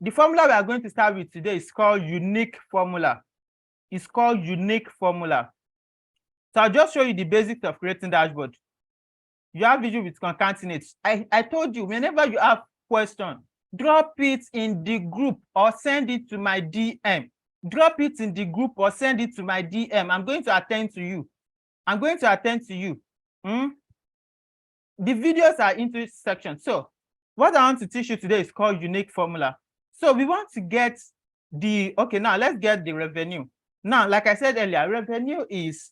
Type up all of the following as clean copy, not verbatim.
The formula we are going to start with today is called unique formula. It's called unique formula. So I'll just show you the basics of creating dashboard. You have issue with concatenates. I told you, whenever you have question, drop it in the group or send it to my DM. Drop it in the group or send it to my DM. I'm going to attend to you. I'm going to attend to you. The videos are into this section. So what I want to teach you today is called unique formula. So we want to get the, okay, now let's get the revenue. Now, like I said earlier, revenue is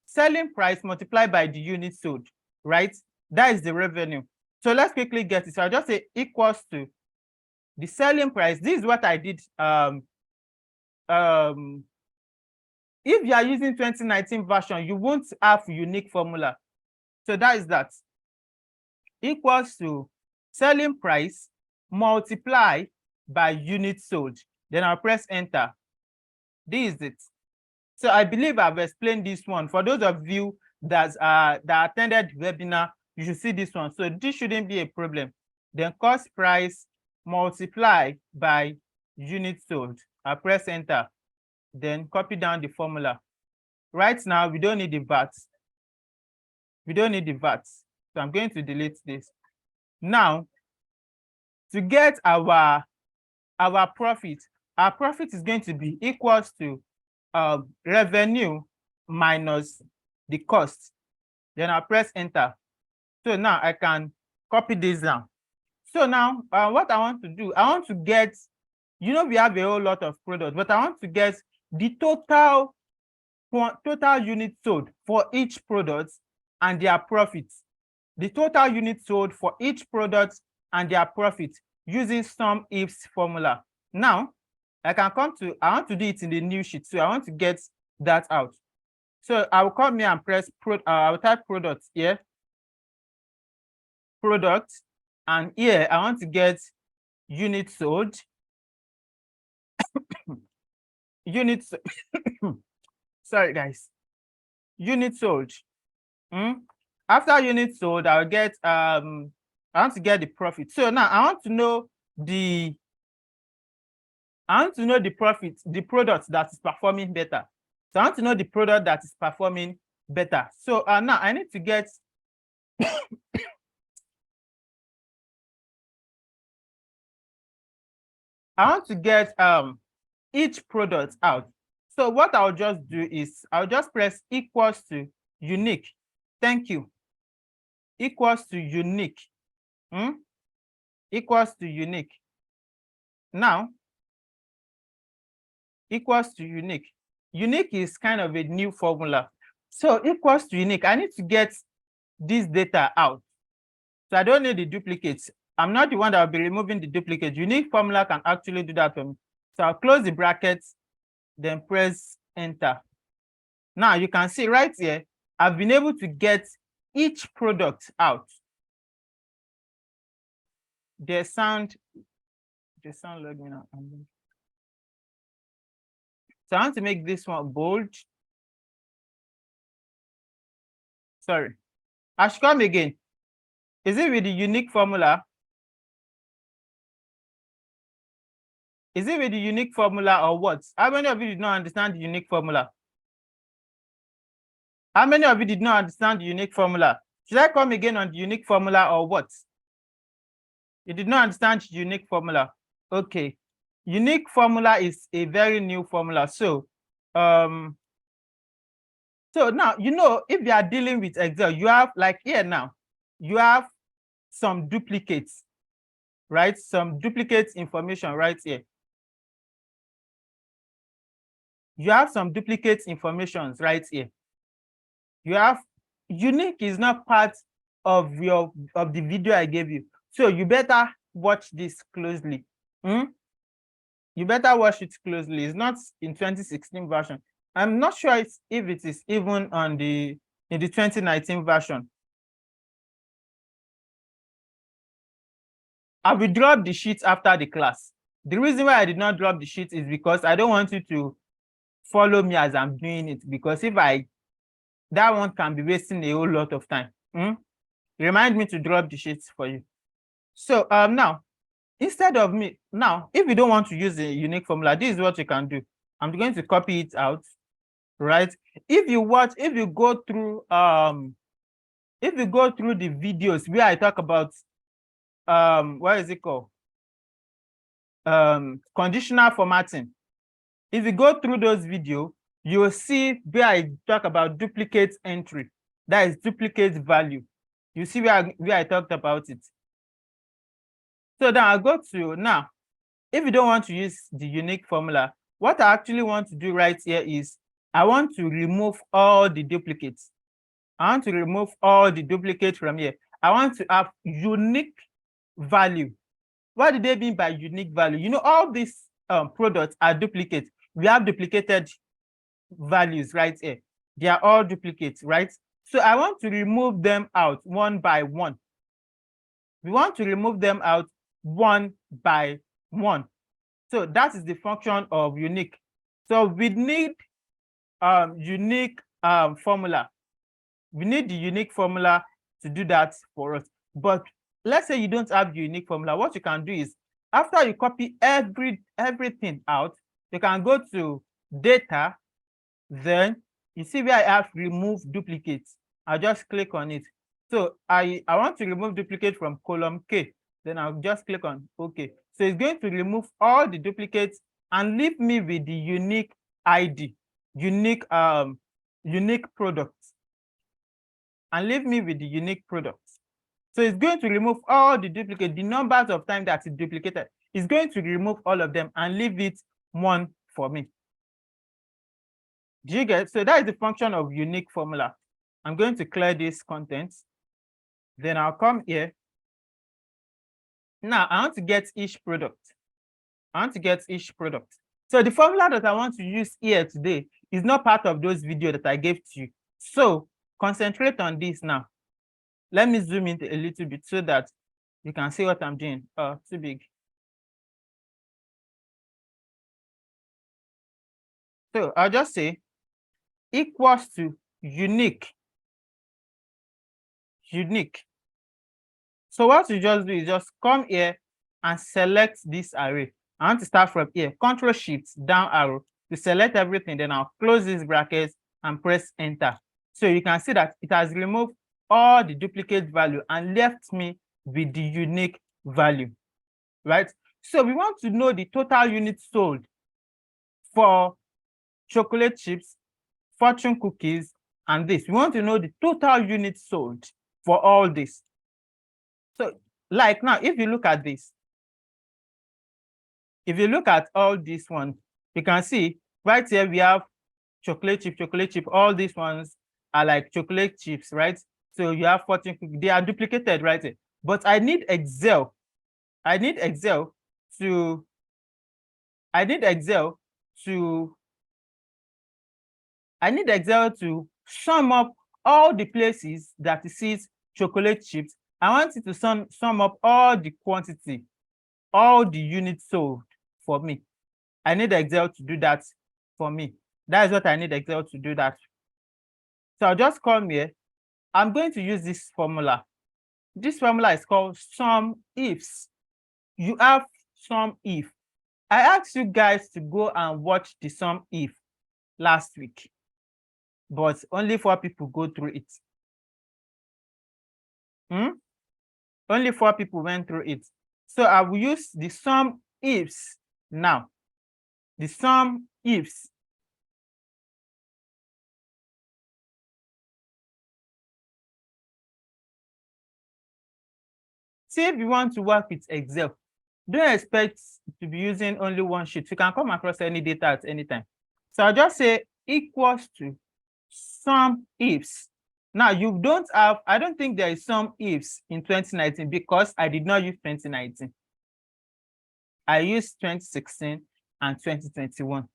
selling price multiplied by the unit sold, right? That is the revenue. So let's quickly get it. So I'll just say equals to the selling price. This is what I did. If you are using 2019 version, you won't have unique formula. So that is that. Equals to selling price multiplied by unit sold. Then I'll press enter. This is it. So I believe I've explained this one. For those of you that attended the webinar, you should see this one. So this shouldn't be a problem. Then cost price multiplied by unit sold. I'll press enter. Then copy down the formula. Right now, we don't need the VAT. We don't need the VAT. So I'm going to delete this. Now, to get our profit is going to be equals to revenue minus the cost. Then I'll press enter. So now I can copy this down. So now what I want to do, I want to get, we have a whole lot of products, but I want to get the total units sold for each product and their profits. The total units sold for each product and their profit using SumIFS formula. Now, I want to do it in the new sheet. So I want to get that out. So I will come here and press, I will type products here. Product. And here I want to get units sold. Units. Sorry, guys. Units sold. After units sold, I'll get, I want to get the profit. So now I want to know the profit, the product that is performing better. So I want to know the product that is performing better. So now I need to get I want to get each product out. So what I'll just do is I'll just press equals to unique. Thank you. Equals to unique. Equals to unique. Now, equals to unique. Unique is kind of a new formula. So equals to unique, I need to get this data out. So I don't need the duplicates. I'm not the one that will be removing the duplicate. Unique formula can actually do that for me. So I'll close the brackets, then press enter. Now you can see right here, I've been able to get each product out. The sound logging out. So I want to make this one bold. Sorry. I should come again. Is it with the unique formula? Is it with the unique formula or what? How many of you did not understand the unique formula? How many of you did not understand the unique formula? Should I come again on the unique formula or what? You did not understand the unique formula. Okay. Unique formula is a very new formula. So, so now, if you are dealing with Excel, you have, like here now, you have some duplicates, right? Some duplicate information right here. You have some duplicate informations right here. You have unique is not part of the video I gave you. So you better watch this closely. You better watch it closely. It's not in 2016 version. I'm not sure if it is even in the 2019 version. I will drop the sheet after the class. The reason why I did not drop the sheet is because I don't want you to follow me as I'm doing it, because that one can be wasting a whole lot of time. Remind me to drop the sheets for you. So now, instead of me, now, if you don't want to use a unique formula, this is what you can do. I'm going to copy it out, right? If you go through the videos where I talk about what is it called? Conditional formatting. If you go through those videos, you will see where I talk about duplicate entry. That is duplicate value. You see where I talked about it. So then I'll go to now. If you don't want to use the unique formula, what I actually want to do right here is I want to remove all the duplicates. I want to remove all the duplicates from here. I want to have unique value. What do they mean by unique value? You know, all these products are duplicates. We have duplicated values right here. They are all duplicates, right? So I want to remove them out one by one. We want to remove them out one by one. So that is the function of unique. So we need unique formula. We need the unique formula to do that for us. But let's say you don't have the unique formula. What you can do is, after you copy everything out, you can go to data, then you see where I have remove duplicates. I'll just click on it. So I want to remove duplicate from column K. Then I'll just click on OK. So it's going to remove all the duplicates and leave me with the unique ID, unique products, and leave me with the unique products. So it's going to remove all the duplicates, the numbers of times that it's duplicated. It's going to remove all of them and leave it one for me. Do you get? So that is the function of unique formula. I'm going to clear this content. Then I'll come here. Now I want to get each product. So the formula that I want to use here today is not part of those videos that I gave to you. So concentrate on this now. Let me zoom in a little bit so that you can see what I'm doing. Oh, too big. So I'll just say equals to unique. So what you just do is just come here and select this array. I want to start from here. Ctrl+Shift down arrow to select everything. Then I'll close these brackets and press enter. So you can see that it has removed all the duplicate value and left me with the unique value, right? So we want to know the total units sold for chocolate chips, fortune cookies, and this. We want to know the total units sold for all this. So like now, if you look at this, if you look at all these ones, you can see right here we have chocolate chip, all these ones are like chocolate chips, right? So you have fortune cookies, they are duplicated right here. But I need Excel to sum up all the places that it sees chocolate chips. I want it to sum up all the quantity, all the units sold for me. I need Excel to do that for me. That is what I need Excel to do that. So I'll just come here. I'm going to use this formula. This formula is called SumIFS. You have SumIF. I asked you guys to go and watch the SumIF last week, but only 4 people go through it. Only 4 people went through it. So I will use the SumIFS now. The SumIFS. See, if you want to work with Excel, don't expect to be using only one sheet. You can come across any data at any time. So I'll just say equals to SumIFS. Now you don't have, I don't think there is SumIFS in 2019 because I did not use 2019. I used 2016 and 2021.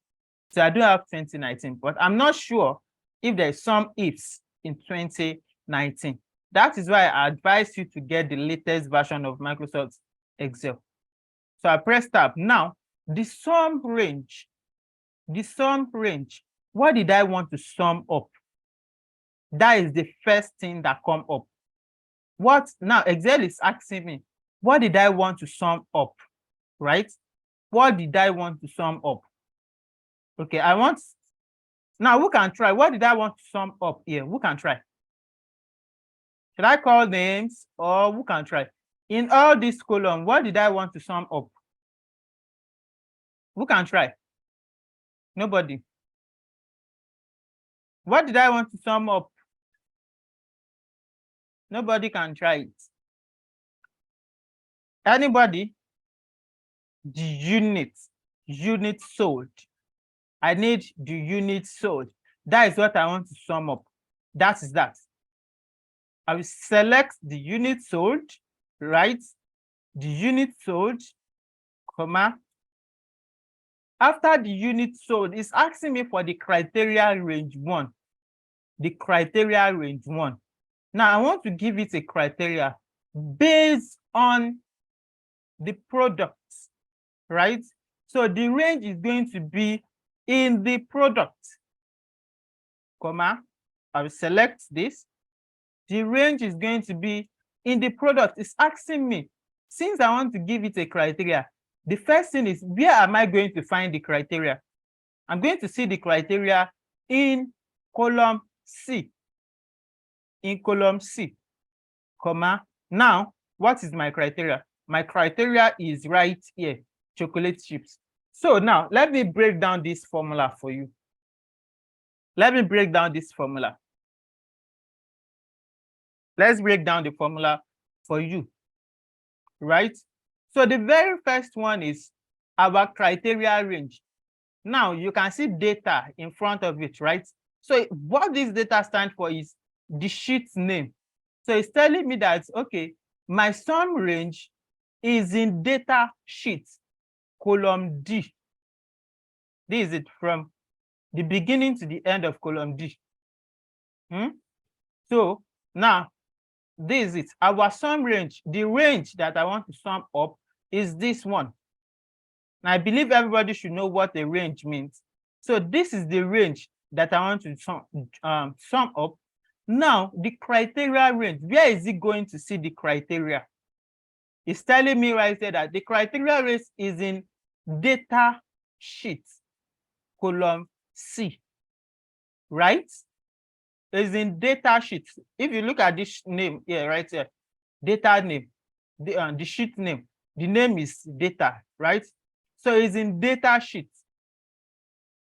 So I do have 2019, but I'm not sure if there is SumIFS in 2019. That is why I advise you to get the latest version of Microsoft Excel. So I press tab. Now, the sum range, what did I want to sum up? That is the first thing that come up. What now? Excel is asking me, what did I want to sum up? right? What did I want to sum up? Okay, now who can try? What did I want to sum up here? Who can try? Should I call names or who can try? In all this column, what did I want to sum up? Who can try? Nobody. What did I want to sum up? Nobody can try it. Anybody? The unit sold. I need the unit sold. That is what I want to sum up. That is that. I will select the unit sold, right? The unit sold, comma. After the unit sold, it's asking me for the criteria range 1. The criteria range 1. Now I want to give it a criteria based on the products, right? So the range is going to be in the product, comma. I will select this. The range is going to be in the product. It's asking me, since I want to give it a criteria, the first thing is, where am I going to find the criteria? I'm going to see the criteria in column C. In column C, comma. Now, what is my criteria? My criteria is right here, chocolate chips. So now, let me break down this formula for you. Let me break down this formula. Let's break down the formula for you, right? So the very first one is our criteria range. Now you can see data in front of it, right? So what this data stands for is the sheet name. So it's telling me that, okay, my sum range is in data sheet, column D. This is it from the beginning to the end of column D. So now, this is it. Our sum range, the range that I want to sum up is this one. Now, I believe everybody should know what a range means. So this is the range that I want to sum up. Now, the criteria range, where is it going to see the criteria? It's telling me right there that the criteria range is in data sheet, column C, right? It's in data sheet. If you look at this name here, right here, data name, the sheet name, the name is data, right? So it's in data sheet,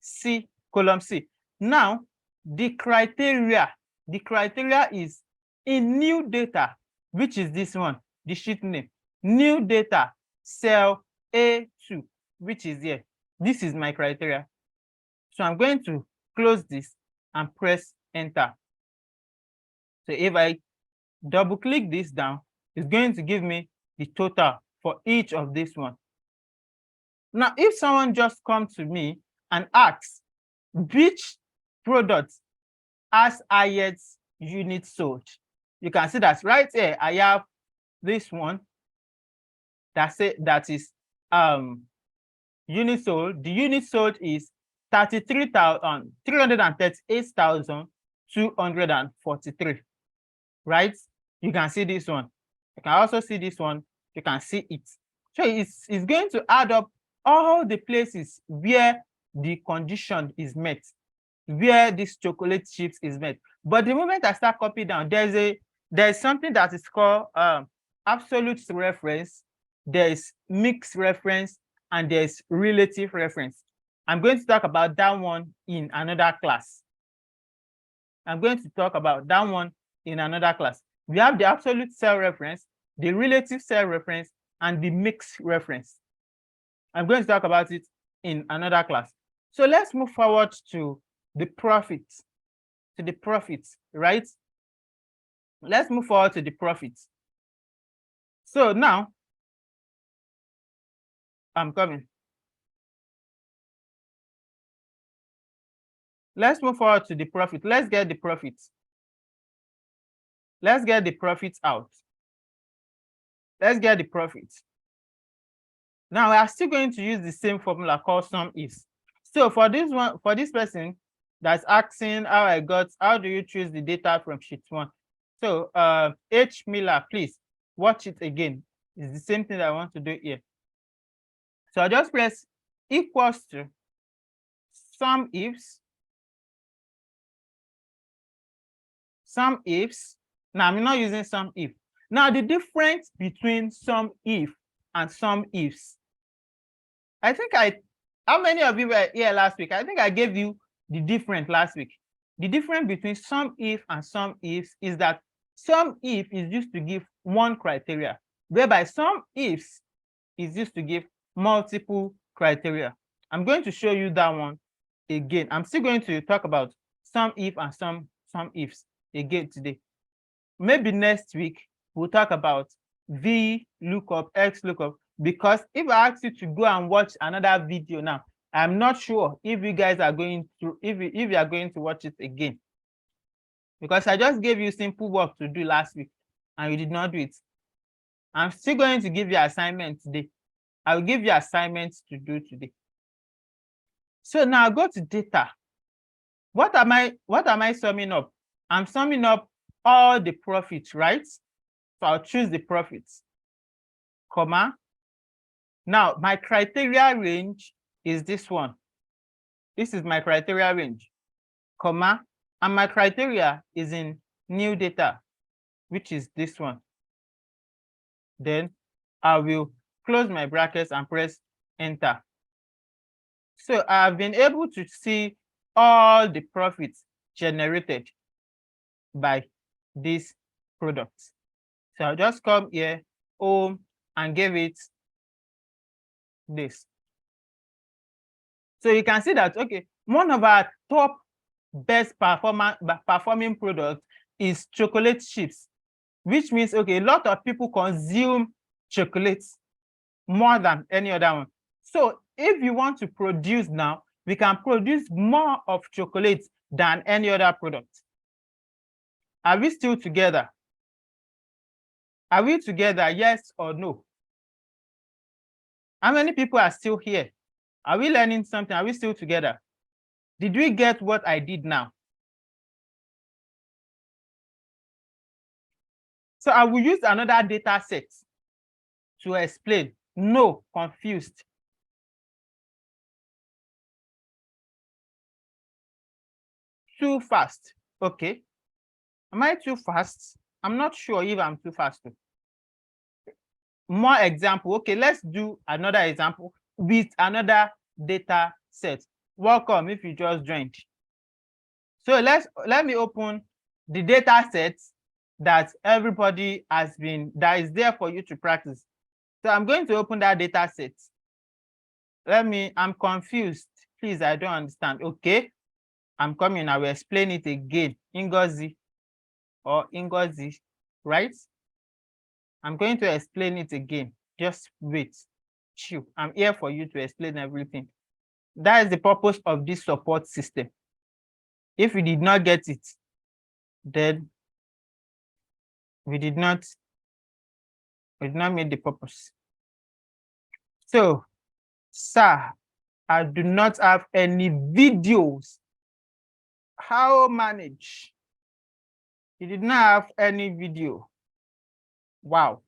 C, column C. Now, the criteria is in new data, which is this one, the sheet name. New data, cell A2, which is here. This is my criteria. So I'm going to close this and press enter. So if I double click this down, it's going to give me the total for each of this one. Now, if someone just comes to me and asks which product has highest unit sold, you can see that right here I have this one that is unit sold. The unit sold is 338,243, right? You can see this one. You can also see this one. You can see it. So it's going to add up all the places where the condition is met, where this chocolate chips is met. But the moment I start copying down, there's something that is called absolute reference, there's mixed reference, and there's relative reference. I'm going to talk about that one in another class. I'm going to talk about that one in another class. We have the absolute cell reference, the relative cell reference, and the mixed reference. I'm going to talk about it in another class. So let's move forward to the profits. Right? Let's move forward to the profits. So now, I'm coming. Let's move forward to the profit. Let's get the profits. Let's get the profits out. Let's get the profits. Now we are still going to use the same formula called SumIFS. So for this one, for this person that's asking how do you choose the data from sheet 1? So H Miller, please watch it again. It's the same thing that I want to do here. So I'll just press equals to SumIFS. SumIFS. Now I'm not using SumIF. Now the difference between SumIF and SumIFS. I think how many of you were here last week? I think I gave you the difference last week. The difference between SumIF and SumIFS is that SumIF is used to give one criteria, whereby SumIFS is used to give multiple criteria. I'm going to show you that one again. I'm still going to talk about SumIF and SumIFS again today. Maybe next week we'll talk about VLOOKUP, XLOOKUP, because if I ask you to go and watch another video now, I'm not sure if you guys are going to, if you are going to watch it again, because I just gave you simple work to do last week and you did not do it. I'm still going to give you assignment today. I will give you assignments to do today. So now go to data. What am I summing up? I'm summing up all the profits, right? So I'll choose the profits, comma. Now my criteria range is this one. This is my criteria range, comma, and my criteria is in new data, which is this one. Then I will close my brackets and press enter. So I've been able to see all the profits generated by this product. So I'll just come here, home, and give it this. So you can see that, okay, one of our top best performing products is chocolate chips, which means, okay, a lot of people consume chocolates more than any other one. So if you want to produce now, we can produce more of chocolate than any other product. Are we still together? Are we together, yes or no? How many people are still here? Are we learning something? Are we still together? Did we get what I did now? So I will use another data set to explain. No, confused. Too fast. Okay. Am I too fast? I'm not sure if I'm too fast. More example. Okay, let's do another example with another data set. Welcome if you just joined. So let me open the data set that everybody has been, that is there for you to practice. So I'm going to open that data set. I'm confused. Please, I don't understand. Okay, I'm coming. I will explain it again. Ngozi or Ngozi, right? I'm going to explain it again. Just wait. Chill. I'm here for you to explain everything. That is the purpose of this support system. If you did not get it, then we did not meet the purpose. So, sir, I do not have any videos. How manage? You did not have any video. Wow.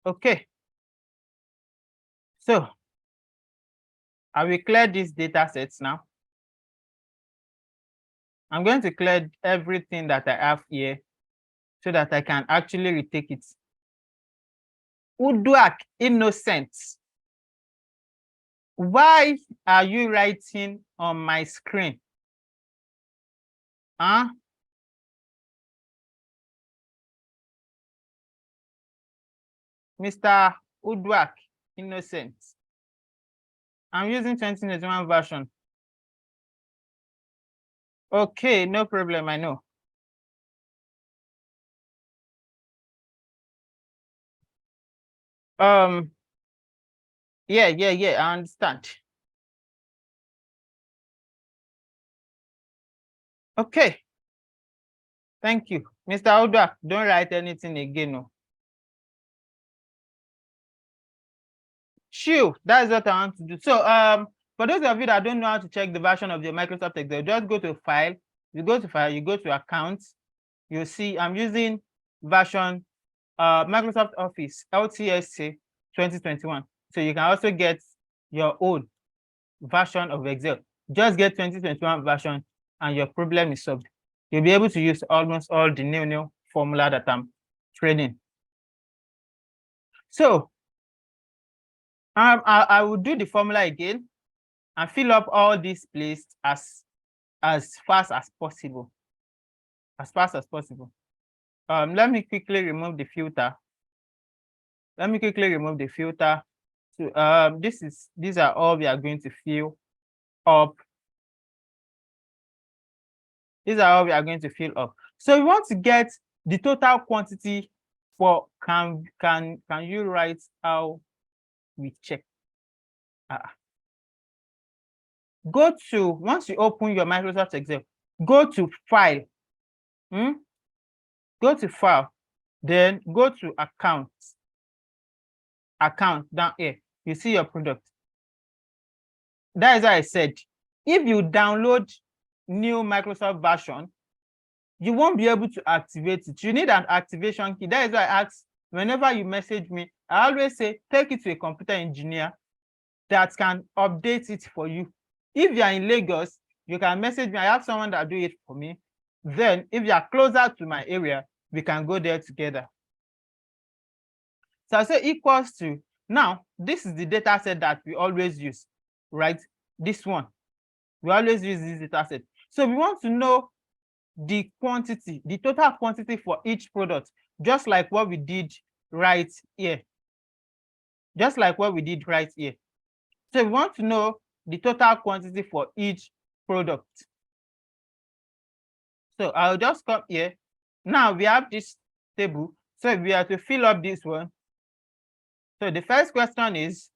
Okay. So I will clear these data sets now. I'm going to clear everything that I have here so that I can actually retake it. Uduak Innocent. Why are you writing on my screen? Huh? Mr. Uduak Innocent. I'm using 2021 version. Okay, no problem, I know. Yeah, I understand. Okay. Thank you. Mr. Uduak, don't write anything again, no. Sure, that's what I want to do. So for those of you that don't know how to check the version of your Microsoft Excel, just go to File. You go to File, you go to Accounts. You'll see I'm using version Microsoft Office LTSC 2021. So you can also get your own version of Excel. Just get 2021 version and your problem is solved. You'll be able to use almost all the new formula that I'm training. So I will do the formula again and fill up all these places as fast as possible. As fast as possible. Let me quickly remove the filter. So these are all we are going to fill up. These are all we are going to fill up. So we want to get the total quantity for can you write how we check? Go to, once you open your Microsoft Excel, go to File. Go to File, then go to Account down here. You see your product. That is why I said, if you download new Microsoft version, you won't be able to activate it. You need an activation key. That is why I ask, whenever you message me, I always say, take it to a computer engineer that can update it for you. If you are in Lagos, you can message me. I have someone that do it for me. Then if you are closer to my area, we can go there together. So I say equals to, now this is the data set that we always use, right? This one, we always use this data set. So we want to know the quantity, the total quantity for each product, just like what we did right here. So we want to know the total quantity for each product. So I'll just come here. Now we have this table. So we have to fill up this one. So the first question is,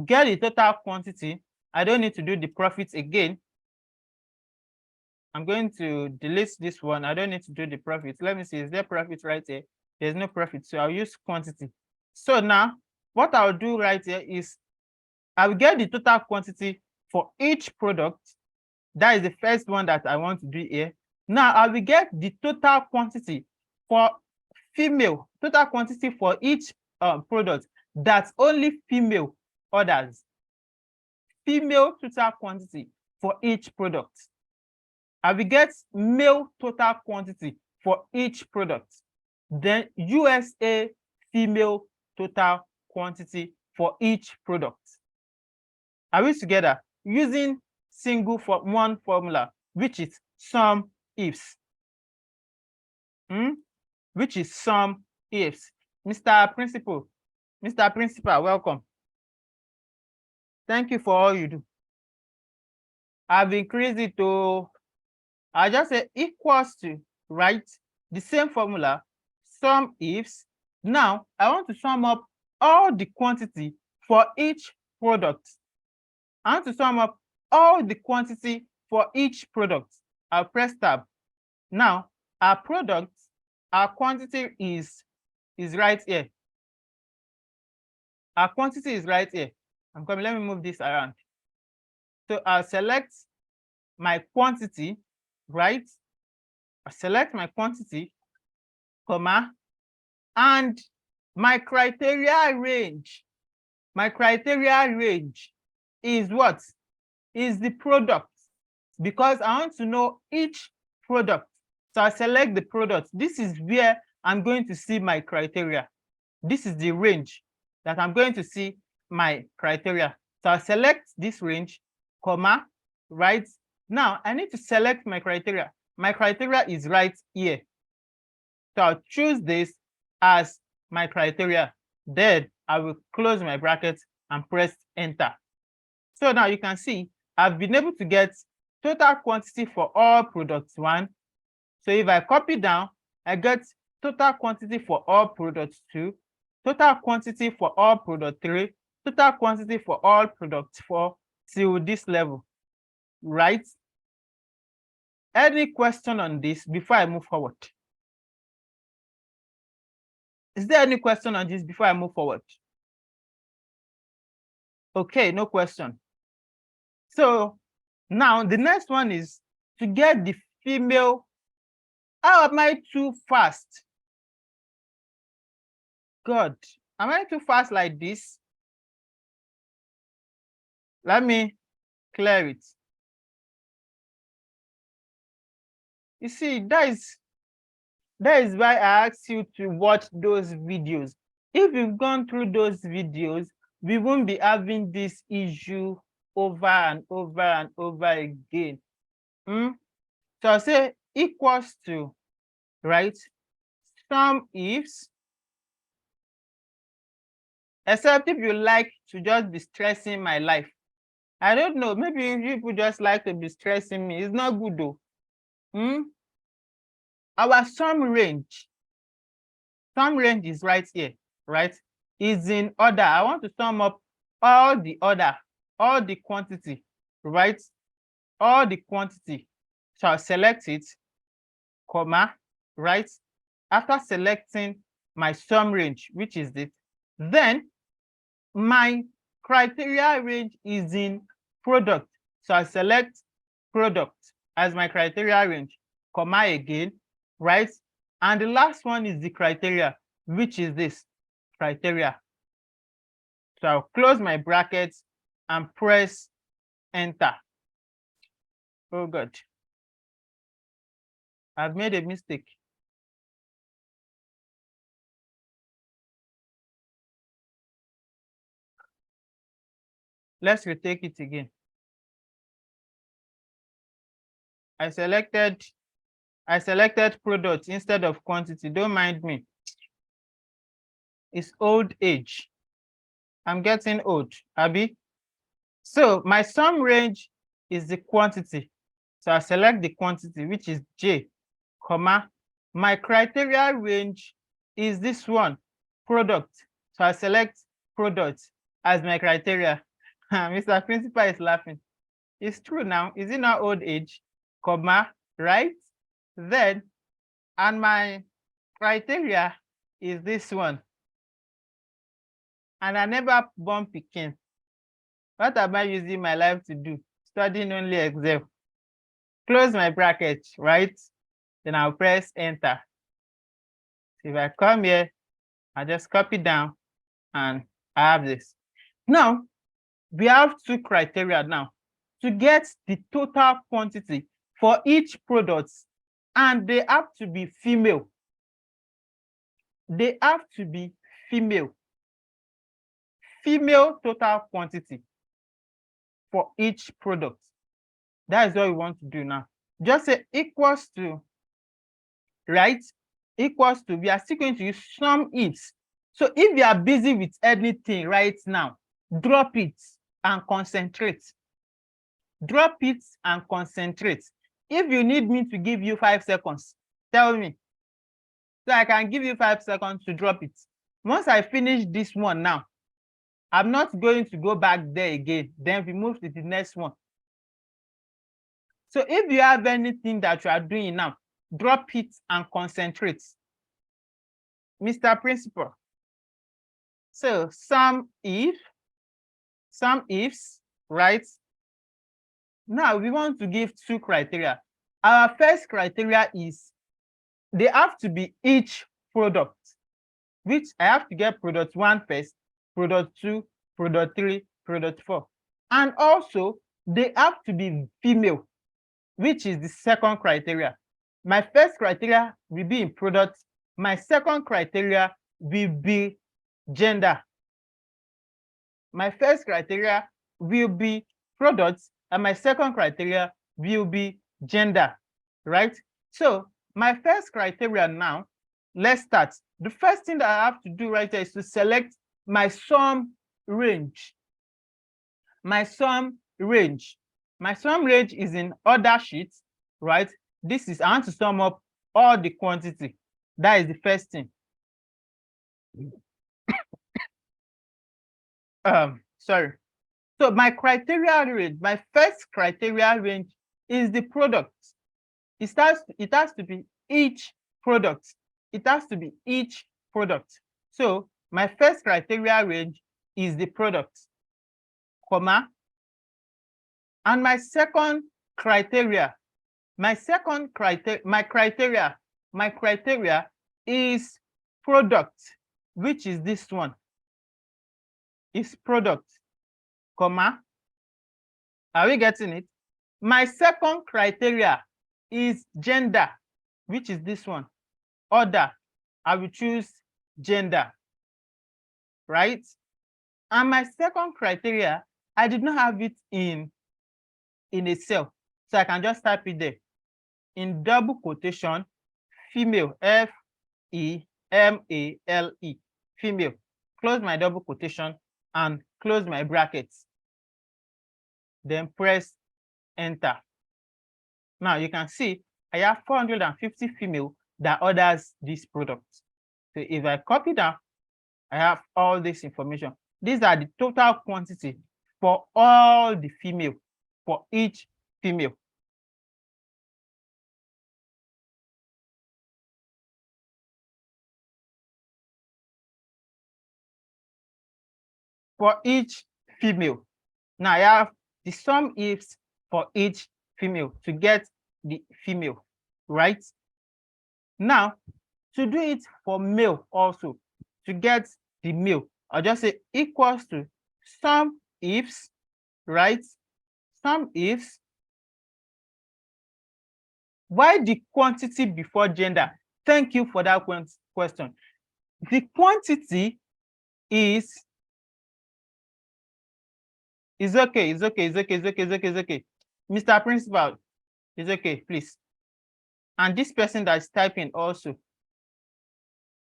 get the total quantity. I don't need to do the profits again. I'm going to delete this one. I don't need to do the profits. Let me see, is there profit right here? There's no profit, so I'll use quantity. So now what I'll do right here is I will get the total quantity for each product. That is the first one that I want to do here. Now I will get the total quantity for female, total quantity for each product that's only female orders. Female total quantity for each product. I will get male total quantity for each product. Then USA female total quantity for each product. Are we together? Using one formula, which is SumIFS. Which is SumIFS. Mr. Principal, welcome. Thank you for all you do. I've increased it to, I just say equals to, right? The same formula, SumIFS. Now I want to sum up all the quantity for each product. I want to sum up all the quantity for each product. I'll press tab. Now our quantity is right here. Our quantity is right here. I'm coming, let me move this around. So I'll select my quantity, right? I select my quantity, comma, and my criteria range. My criteria range is what? Is the product, because I want to know each product. So I select the product. This is where I'm going to see my criteria. This is the range that I'm going to see my criteria. So I select this range, comma, right? Now I need to select my criteria. My criteria is right here. So I'll choose this as my criteria. Then I will close my bracket and press enter. So now you can see I've been able to get total quantity for all products 1. So if I copy down, I get total quantity for all products 2, total quantity for all product 3, total quantity for all product 4 till this level, right? Any question on this before I move forward? Is there any question on this before I move forward? Okay, no question. So now the next one is to get the female. How am I too fast? God, am I too fast like this? Let me clear it. You see, that is why I asked you to watch those videos. If you've gone through those videos, we won't be having this issue over and over and over again. So I'll say equals to, right? SumIFS, except if you like to just be stressing my life. I don't know, maybe people just like to be stressing me. It's not good though. Our sum range is right here, right? Is in order. I want to sum up all the quantity, right? All the quantity. So I'll select it, comma, right? After selecting my sum range, which is it, then my criteria range is in product. So I select product as my criteria range, comma again, right? And the last one is the criteria, which is this criteria. So I'll close my brackets and press enter. Oh God, I've made a mistake. Let's retake it again. I selected product instead of quantity. Don't mind me. It's old age. I'm getting old, Abby. So my sum range is the quantity. So I select the quantity, which is J, comma. My criteria range is this one, product. So I select product as my criteria. Mr. Principal is laughing. It's true now. Is it not old age, comma, right? Then, and my criteria is this one. And I never born pikin. What am I using my life to do? Studying only Excel. Close my bracket, right? Then I'll press enter. If I come here, I just copy down and I have this. Now, we have two criteria now to get the total quantity for each product, and they have to be female. They have to be female. Female total quantity for each product. That is what we want to do now. Just say equals to, right? Equals to, we are still going to use SumIFS. So if you are busy with anything right now, drop it and concentrate. Drop it and concentrate. If you need me to give you 5 seconds, tell me. So I can give you 5 seconds to drop it. Once I finish this one now, I'm not going to go back there again. Then we move to the next one. So if you have anything that you are doing now, drop it and concentrate. Mr. Principal. So SumIFS, right? Now we want to give two criteria. Our first criteria is they have to be each product, which I have to get product 1 first, product 2, product 3, product 4. And also they have to be female, which is the second criteria. My first criteria will be in product. My second criteria will be gender. My first criteria will be products, and my second criteria will be gender, right? So my first criteria now, let's start. The first thing that I have to do right here is to select my sum range. My sum range. My sum range is in order sheet, right? This is, I want to sum up all the quantity. That is the first thing. Sorry. So my criteria range, my first criteria range is the product. It has to be each product. It has to be each product. So my first criteria range is the product, comma. And my second criteria, my criteria is product, which is this one, is product, comma. Are we getting it? My second criteria is gender, which is this one, order. I will choose gender, right? And my second criteria, I did not have it in a cell, so I can just type it there in double quotation, female, Female, female. Close my double quotation and close my brackets. Then press enter. Now you can see I have 450 female that orders this product. So if I copy that, I have all this information. These are the total quantity for all the female, for each female. For each female. Now I have the SumIFS for each female to get the female, right? Now, to do it for male also, to get the male, I'll just say equals to SumIFS, right? SumIFS. Why the quantity before gender? Thank you for that question. The quantity is okay, it's okay. Mr. Principal, it's okay, please. And this person that is typing also,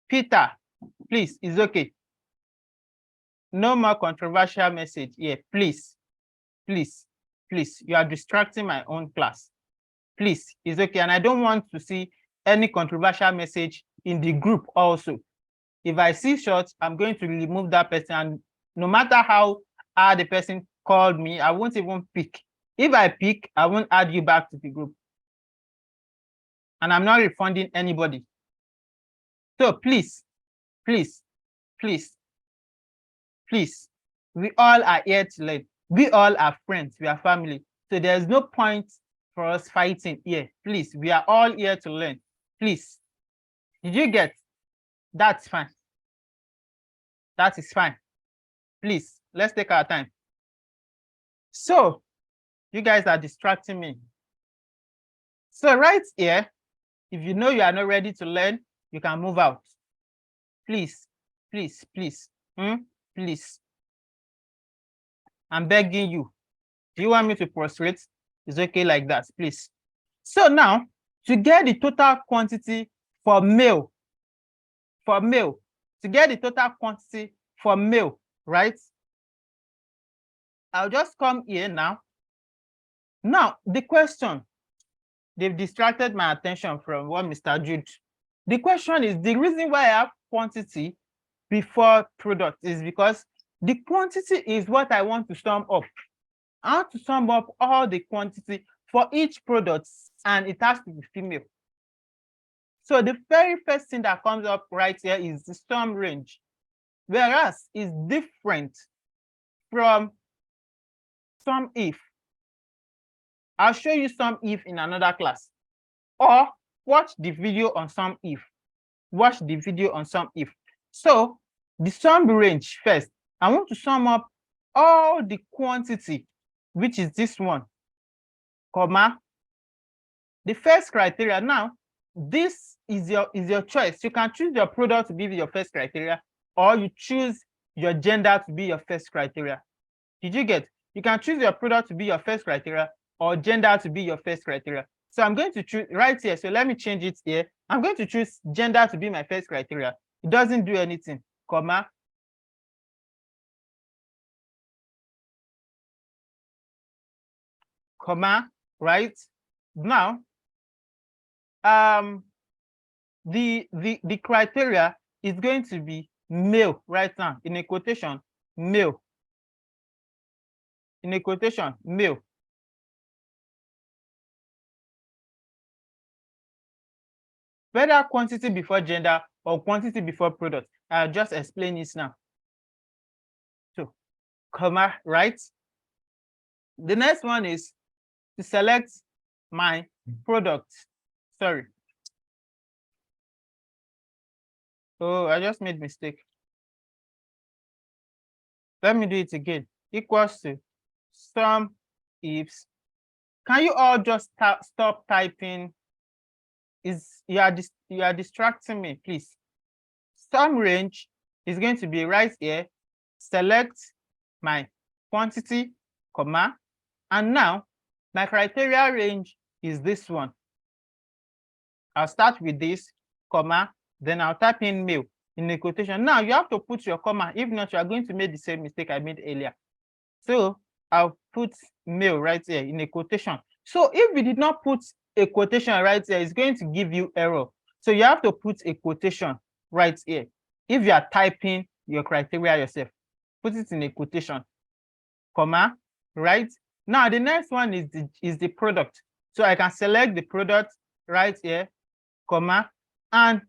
Peter, please, it's okay. No more controversial message here, please. Please, you are distracting my own class. Please, it's okay. And I don't want to see any controversial message in the group also. If I see shots, I'm going to remove that person. And no matter how hard the person called me, I won't even pick. If I pick, I won't add you back to the group. And I'm not refunding anybody. So please, we all are here to learn. We all are friends, we are family. So there's no point for us fighting here. Please, we are all here to learn. Please. Did you get? That's fine. That is fine. Please, let's take our time. So, you guys are distracting me. So right here, if you know you are not ready to learn, you can move out. Please. Please. I'm begging you. Do you want me to prostrate? It's okay like that, please. So now, to get the total quantity for male, to get the total quantity for male, right? I'll just come here now. Now, the question, they've distracted my attention from what Mr. Jude. The question is, the reason why I have quantity before product is because the quantity is what I want to sum up. I want to sum up all the quantity for each product, and it has to be female. So the very first thing that comes up right here is the sum range, whereas it's different from SumIF. I'll show you SumIF in another class, or watch the video on SumIF. Watch the video on SumIF. So the sum range first, I want to sum up all the quantity, which is this one, comma. The first criteria. Now, this is your choice. You can choose your product to be your first criteria, or you choose your gender to be your first criteria. Did you get? You can choose your product to be your first criteria, or gender to be your first criteria. So I'm going to choose right here. So let me change it here. I'm going to choose gender to be my first criteria. It doesn't do anything, comma. Comma, right? Now, the criteria is going to be male right now, in a quotation, male. In a quotation, male. Whether quantity before gender or quantity before product, I'll just explain this now. So, comma, right? The next one is to select my product. Sorry. Oh, I just made mistake. Let me do it again. Equals to SumIFS. Can you all just stop typing? You are distracting me, please. Sum range is going to be right here. Select my quantity, comma, and now my criteria range is this one. I'll start with this, comma, then I'll type in male in a quotation. Now you have to put your comma. If not, you are going to make the same mistake I made earlier. So I'll put male right here in a quotation. So if we did not put a quotation right here, it's going to give you error. So you have to put a quotation right here. If you are typing your criteria yourself, put it in a quotation, comma, right? Now the next one is the product. So I can select the product right here, comma, and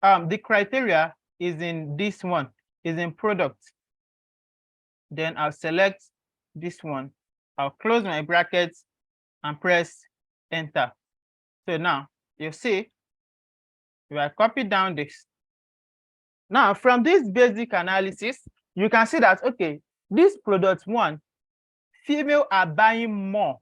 the criteria is in this one, is in product. Then I'll select this one. I'll close my brackets and press enter. So now you see, if I copy down this. Now from this basic analysis, you can see that, okay, this product one, female are buying more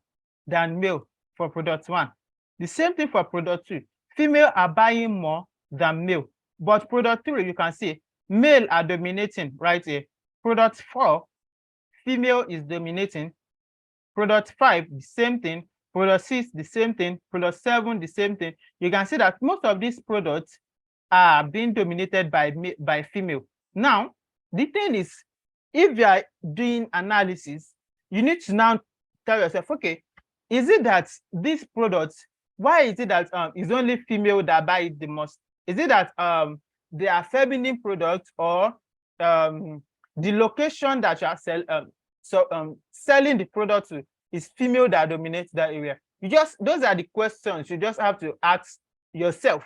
than male for product one. The same thing for product two, female are buying more than male. But product three, you can see male are dominating right here. Product four, female is dominating. Product five, the same thing. Product six, the same thing. Product seven, the same thing. You can see that most of these products are being dominated by female. Now, the thing is, if you are doing analysis, you need to now tell yourself, okay, is it that these products, why is it that it's only female that buy it the most? Is it that they are feminine products, or the location that you are selling the product to is female that dominates that area? Those are the questions you just have to ask yourself.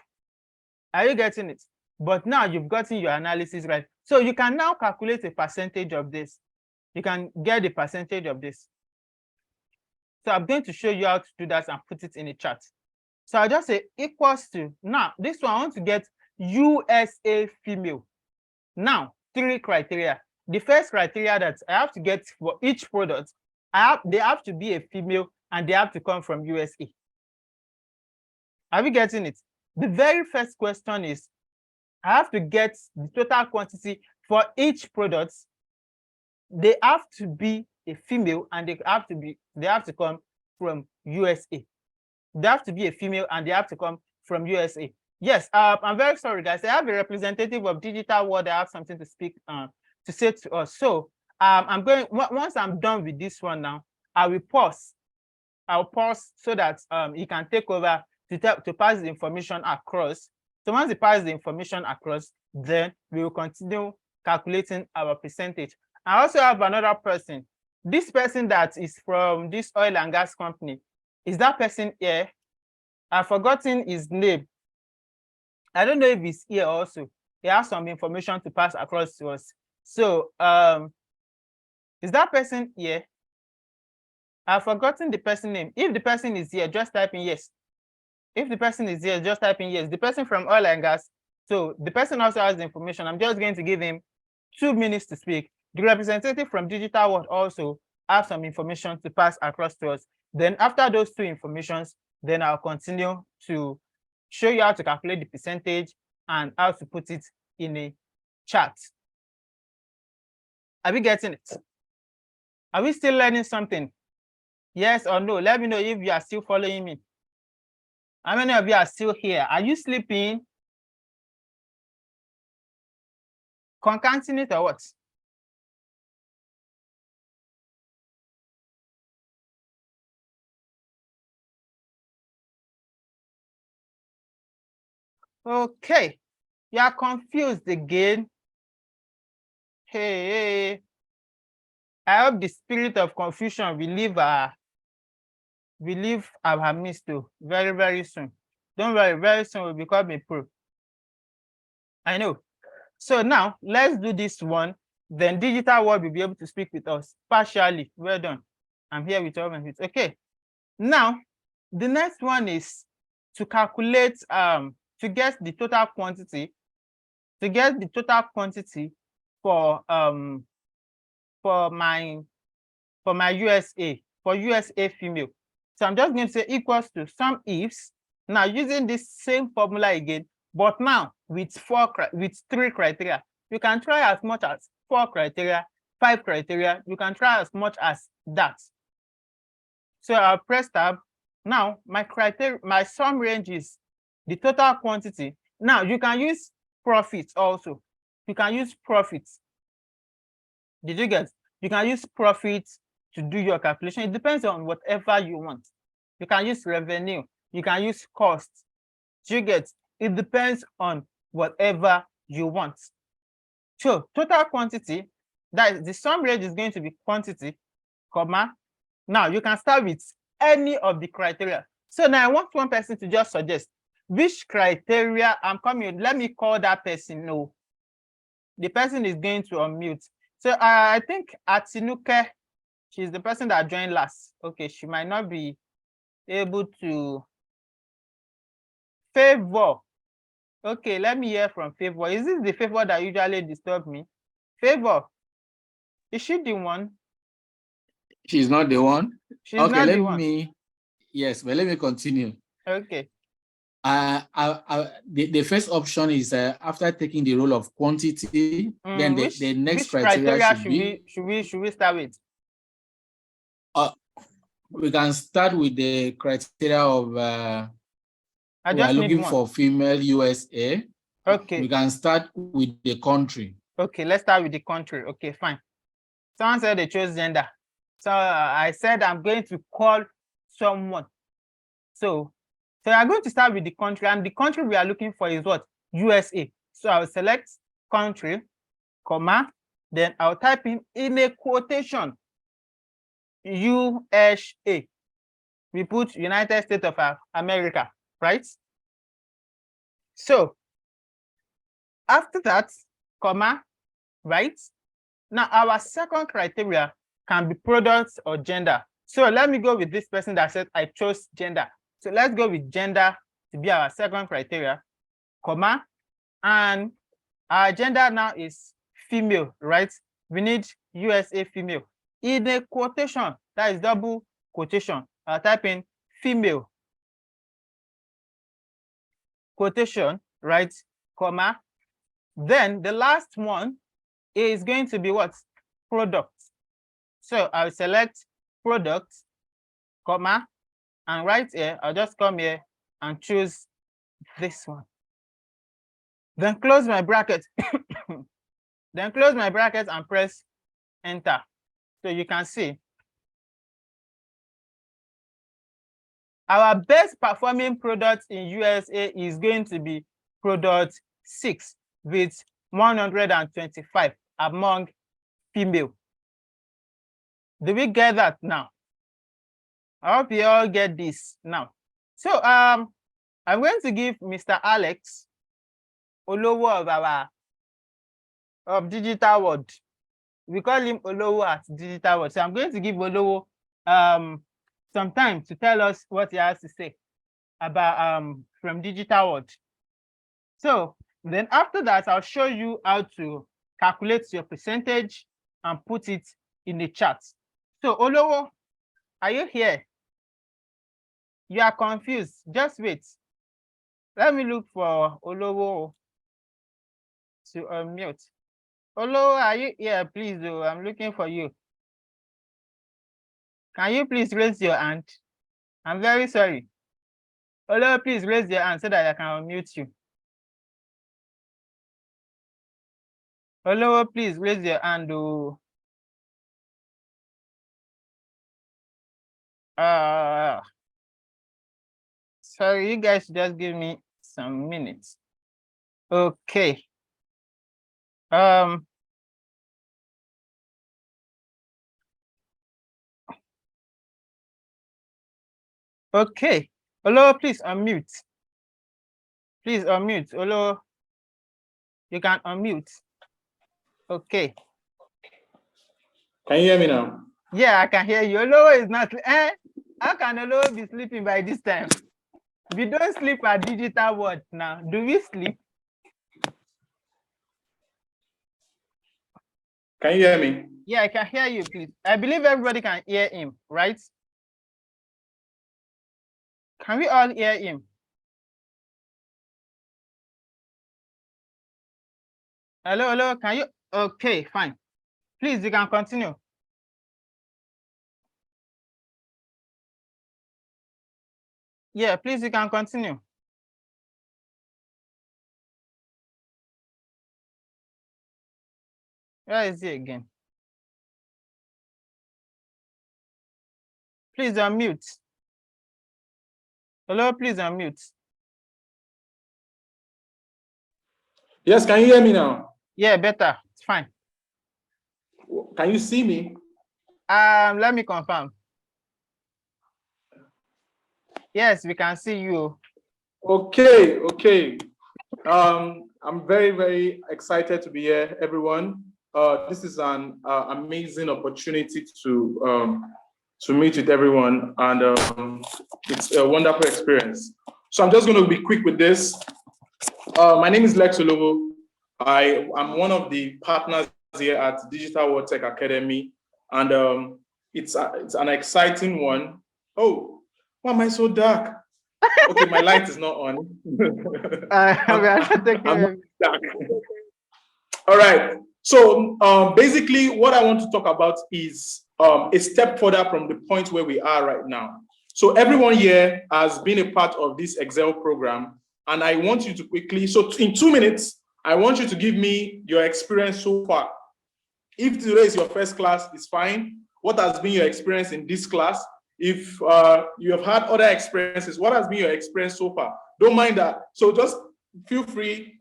Are you getting it? But now you've gotten your analysis right. So you can now calculate a percentage of this. You can get the percentage of this. So I'm going to show you how to do that and put it in a chart. So I'll just say equals to, now this one I want to get USA female. Now, 3 criteria. The first criteria that I have to get for each product, they have to be a female and they have to come from USA. Are we getting it? The very first question is, I have to get the total quantity for each product. They have to be a female and they have to come from USA. They have to be a female and they have to come from USA. Yes, I'm very sorry, guys. I have a representative of Digital World. I have something to say to us. So once I'm done with this one now, I will pause. I'll pause so that he can take over to pass the information across. So once he passes the information across, then we will continue calculating our percentage. I also have another person. This person that is from this oil and gas company, is that person here? I've forgotten his name. I don't know if he's here also. He has some information to pass across to us. So is that person here? I've forgotten the person name. If the person is here, just type in yes. If the person is here, just type in yes. The person from oil and gas. So the person also has the information. I'm just going to give him 2 minutes to speak. The representative from Digital World also have some information to pass across to us. Then after those 2 informations, then I'll continue to show you how to calculate the percentage and how to put it in a chart. Are we getting it? Are we still learning something? Yes or no? Let me know if you are still following me. How many of you are still here? Are you sleeping? Concatenating it or what? Okay, you are confused again. Hey, I hope the spirit of confusion will leave our midst too very, very soon. Don't worry, very soon we'll become a pro. I know. So now let's do this one. Then Digital World will be able to speak with us partially. Well done. I'm here with all my feet. Okay. Now the next one is to calculate to get the total quantity. To get the total quantity for for my USA, for USA female. So I'm just going to say equals to SumIFS. Now using this same formula again, but now with 3 criteria. You can try as much as 4 criteria, 5 criteria. You can try as much as that. So I'll press tab. Now my sum range is the total quantity. Now you can use profits also. You can use profits. Did you get? You can use profits to do your calculation. It depends on whatever you want. You can use revenue. You can use cost. Did you get? It depends on whatever you want. So total quantity, that is the sum range is going to be quantity, comma. Now you can start with any of the criteria. So now I want one person to just suggest which criteria I'm coming with. Let me call that person. No, the person is going to unmute. So I think Atinuke, she's the person that joined last. Okay, she might not be able to. Favor. Okay, let me hear from Favor. Is this the Favor that usually disturb me? Favor, is she the one? She's not the one. She's okay, not the one. Yes, but let me continue. Okay. The first option is after taking the role of quantity, then the next criteria should we start with? We can start with the criteria of we are looking for female USA. Okay. We can start with the country. Okay, let's start with the country. Okay, fine. Someone said they chose gender. So I said I'm going to call someone. So I'm going to start with the country, and the country we are looking for is what? USA. So I'll select country, comma, then I'll type in a quotation, USA. We put United States of America, right? So after that, comma, right? Now our second criteria can be products or gender. So let me go with this person that said I chose gender. So let's go with gender to be our second criteria, comma, and our gender now is female, right? We need USA female. In a quotation, that is double quotation, I'll type in female, quotation, right, comma. Then the last one is going to be what? Product. So I'll select product, comma, and right here, I'll just come here and choose this one. Then close my bracket. Then close my bracket and press enter. So you can see our best performing product in USA is going to be product 6 with 125 among female. Do we get that now? I hope you all get this now. So I'm going to give Mr. Alex Olowo of Digital World. We call him Olowo at Digital World. So I'm going to give Olowo some time to tell us what he has to say about from Digital World. So then after that, I'll show you how to calculate your percentage and put it in the chat. So Olowo, are you here? You are confused. Just wait. Let me look for Olowo to unmute. Olowo, are you here? Please, I'm looking for you. Can you please raise your hand? I'm very sorry. Olowo, please raise your hand so that I can unmute you. Olowo, please raise your hand. Sorry, you guys just give me some minutes. Okay. Okay. Olowo, please unmute. Please unmute. Olowo, you can unmute. Okay. Can you hear me now? Yeah, I can hear you. Olowo is not. How can Olowo be sleeping by this time? We don't sleep at Digital World now. Do we sleep? Can you hear me? Yeah, I can hear you, please. I believe everybody can hear him, right? Can we all hear him? Hello, hello, can you? Okay, fine. Please, you can continue. Yeah, please, you can continue. Where is he again? Please unmute. Hello, please unmute. Yes, can you hear me now? Yeah, better. It's fine. Can you see me? Let me confirm. Yes, we can see you. Okay, okay. I'm very, very excited to be here, everyone. This is an amazing opportunity to meet with everyone, and it's a wonderful experience. So I'm just going to be quick with this. My name is Lex Olobo. I am one of the partners here at Digital World Tech Academy, and it's an exciting one. Oh, why am I so dark? Okay, my light is not on. I'm dark. All right. So basically, what I want to talk about is a step further from the point where we are right now. So everyone here has been a part of this Excel program, and I want you to quickly, so in 2 minutes, I want you to give me your experience so far. If today is your first class, it's fine. What has been your experience in this class? If you have had other experiences, what has been your experience so far? Don't mind that. So just feel free,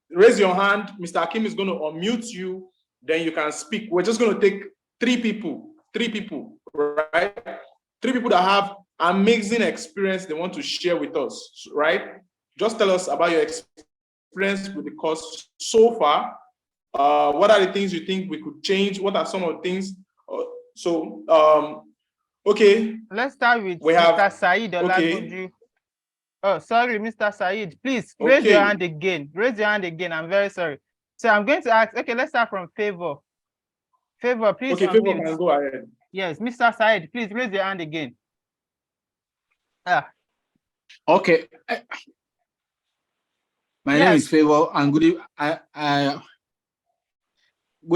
raise your hand. Mr. Akim is going to unmute you, then you can speak. We're just going to take three people, right? Three people that have amazing experience they want to share with us, right? Just tell us about your experience with the course so far. What are the things you think we could change? What are some of the things? Okay. Let's start with Mr. Said Olagunju. Okay. Oh, sorry, Mr. Said. Please raise your hand again. Raise your hand again. I'm very sorry. So I'm going to ask. Okay, let's start from Favor. Favor, please. Okay, Favor can go ahead. Yes, Mr. Said, please raise your hand again. Okay. My name is Favor, and good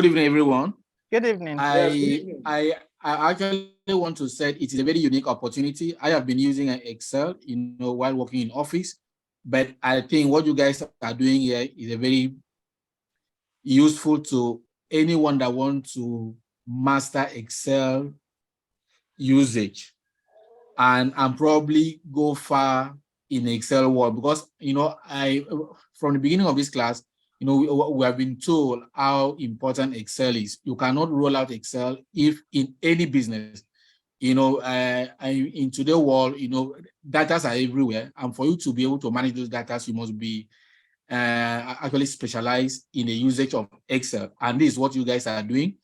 evening, everyone. Good evening. I actually want to say it is a very unique opportunity. I have been using Excel, while working in office, but I think what you guys are doing here is a very useful to anyone that wants to master Excel usage and probably go far in Excel world, because I from the beginning of this class, we have been told how important Excel is. You cannot roll out Excel if in any business, in today's world, data are everywhere, and for you to be able to manage those data, you must be actually specialized in the usage of Excel, and this is what you guys are doing.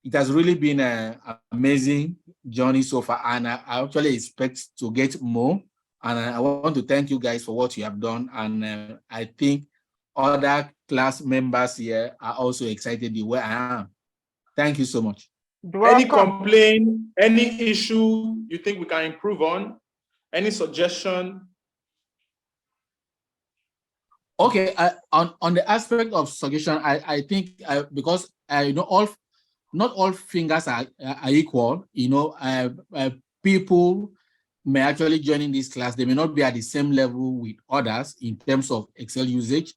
It has really been an amazing journey so far, and I actually expect to get more. And I want to thank you guys for what you have done. And I think other class members here are also excited the way I am. Thank you so much. Any complaint, any issue you think we can improve on? Any suggestion? Okay, on the aspect of suggestion, I think because not all fingers are equal. People may actually join in this class. They may not be at the same level with others in terms of Excel usage.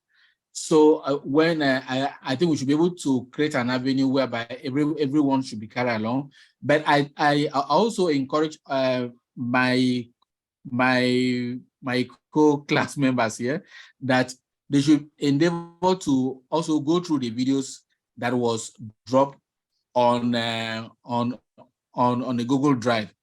So I think we should be able to create an avenue whereby everyone should be carried along. But I also encourage my co-class members here that they should endeavor to also go through the videos that was dropped on the Google Drive.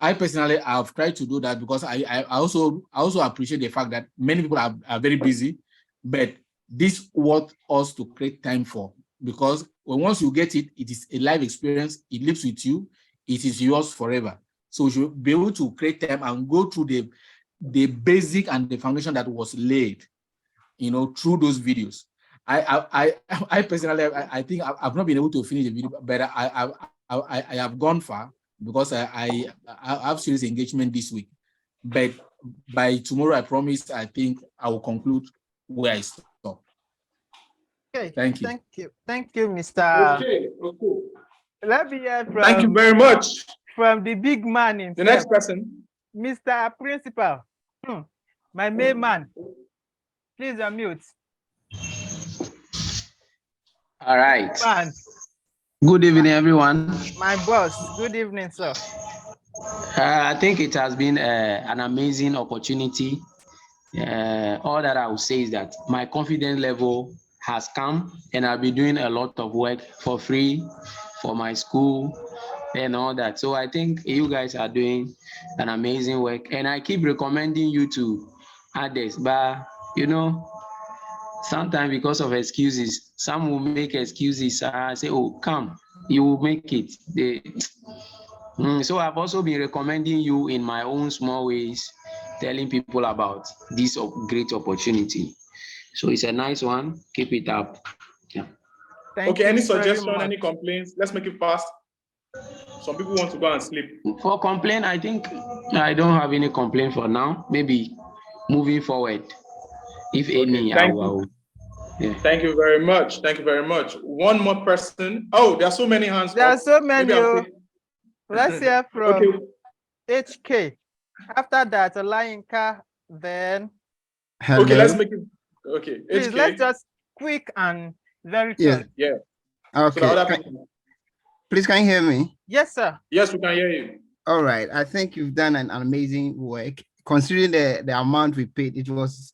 I personally have tried to do that because I also appreciate the fact that many people are very busy, but this what us to create time for, because once you get it, it is a live experience. It lives with you. It is yours forever. So we should be able to create time and go through the basic and the foundation that was laid, through those videos. I personally, I think I've not been able to finish the video, but I have gone far because I have serious engagement this week. But by tomorrow, I promise, I think I will conclude where I stop. Okay. Thank you. Thank you, Mr. Okay. Let me hear from, Thank you very much. from the big man himself. The next person. Mr. Principal. My main man. Please unmute. All right. Man, Good evening, everyone. my boss. Good evening, sir. I think it has been an amazing opportunity. All that I would say is that my confidence level has come, and I'll be doing a lot of work for free for my school and all that. So I think you guys are doing an amazing work, and I keep recommending you to others. But you know, sometimes because of excuses, some will make excuses. I say, "Oh, come, you will make it." So I've also been recommending you in my own small ways, telling people about this great opportunity. So it's a nice one. Keep it up. Yeah. Okay, any suggestion, any complaints? Let's make it fast. Some people want to go and sleep. For complaint, I think I don't have any complaint for now. Maybe moving forward, if any, I will. Yeah. Thank you very much. Thank you very much. One more person. Oh, there are so many hands. There are so many. Let's hear from HK. After that, Olayinka, then. Hello. Okay, let's make it. Okay, please, HK. let's just quick and very short. Yeah. Okay. So please, can you hear me? Yes, sir. Yes, we can hear you. All right. I think you've done an amazing work. Considering the amount we paid, it was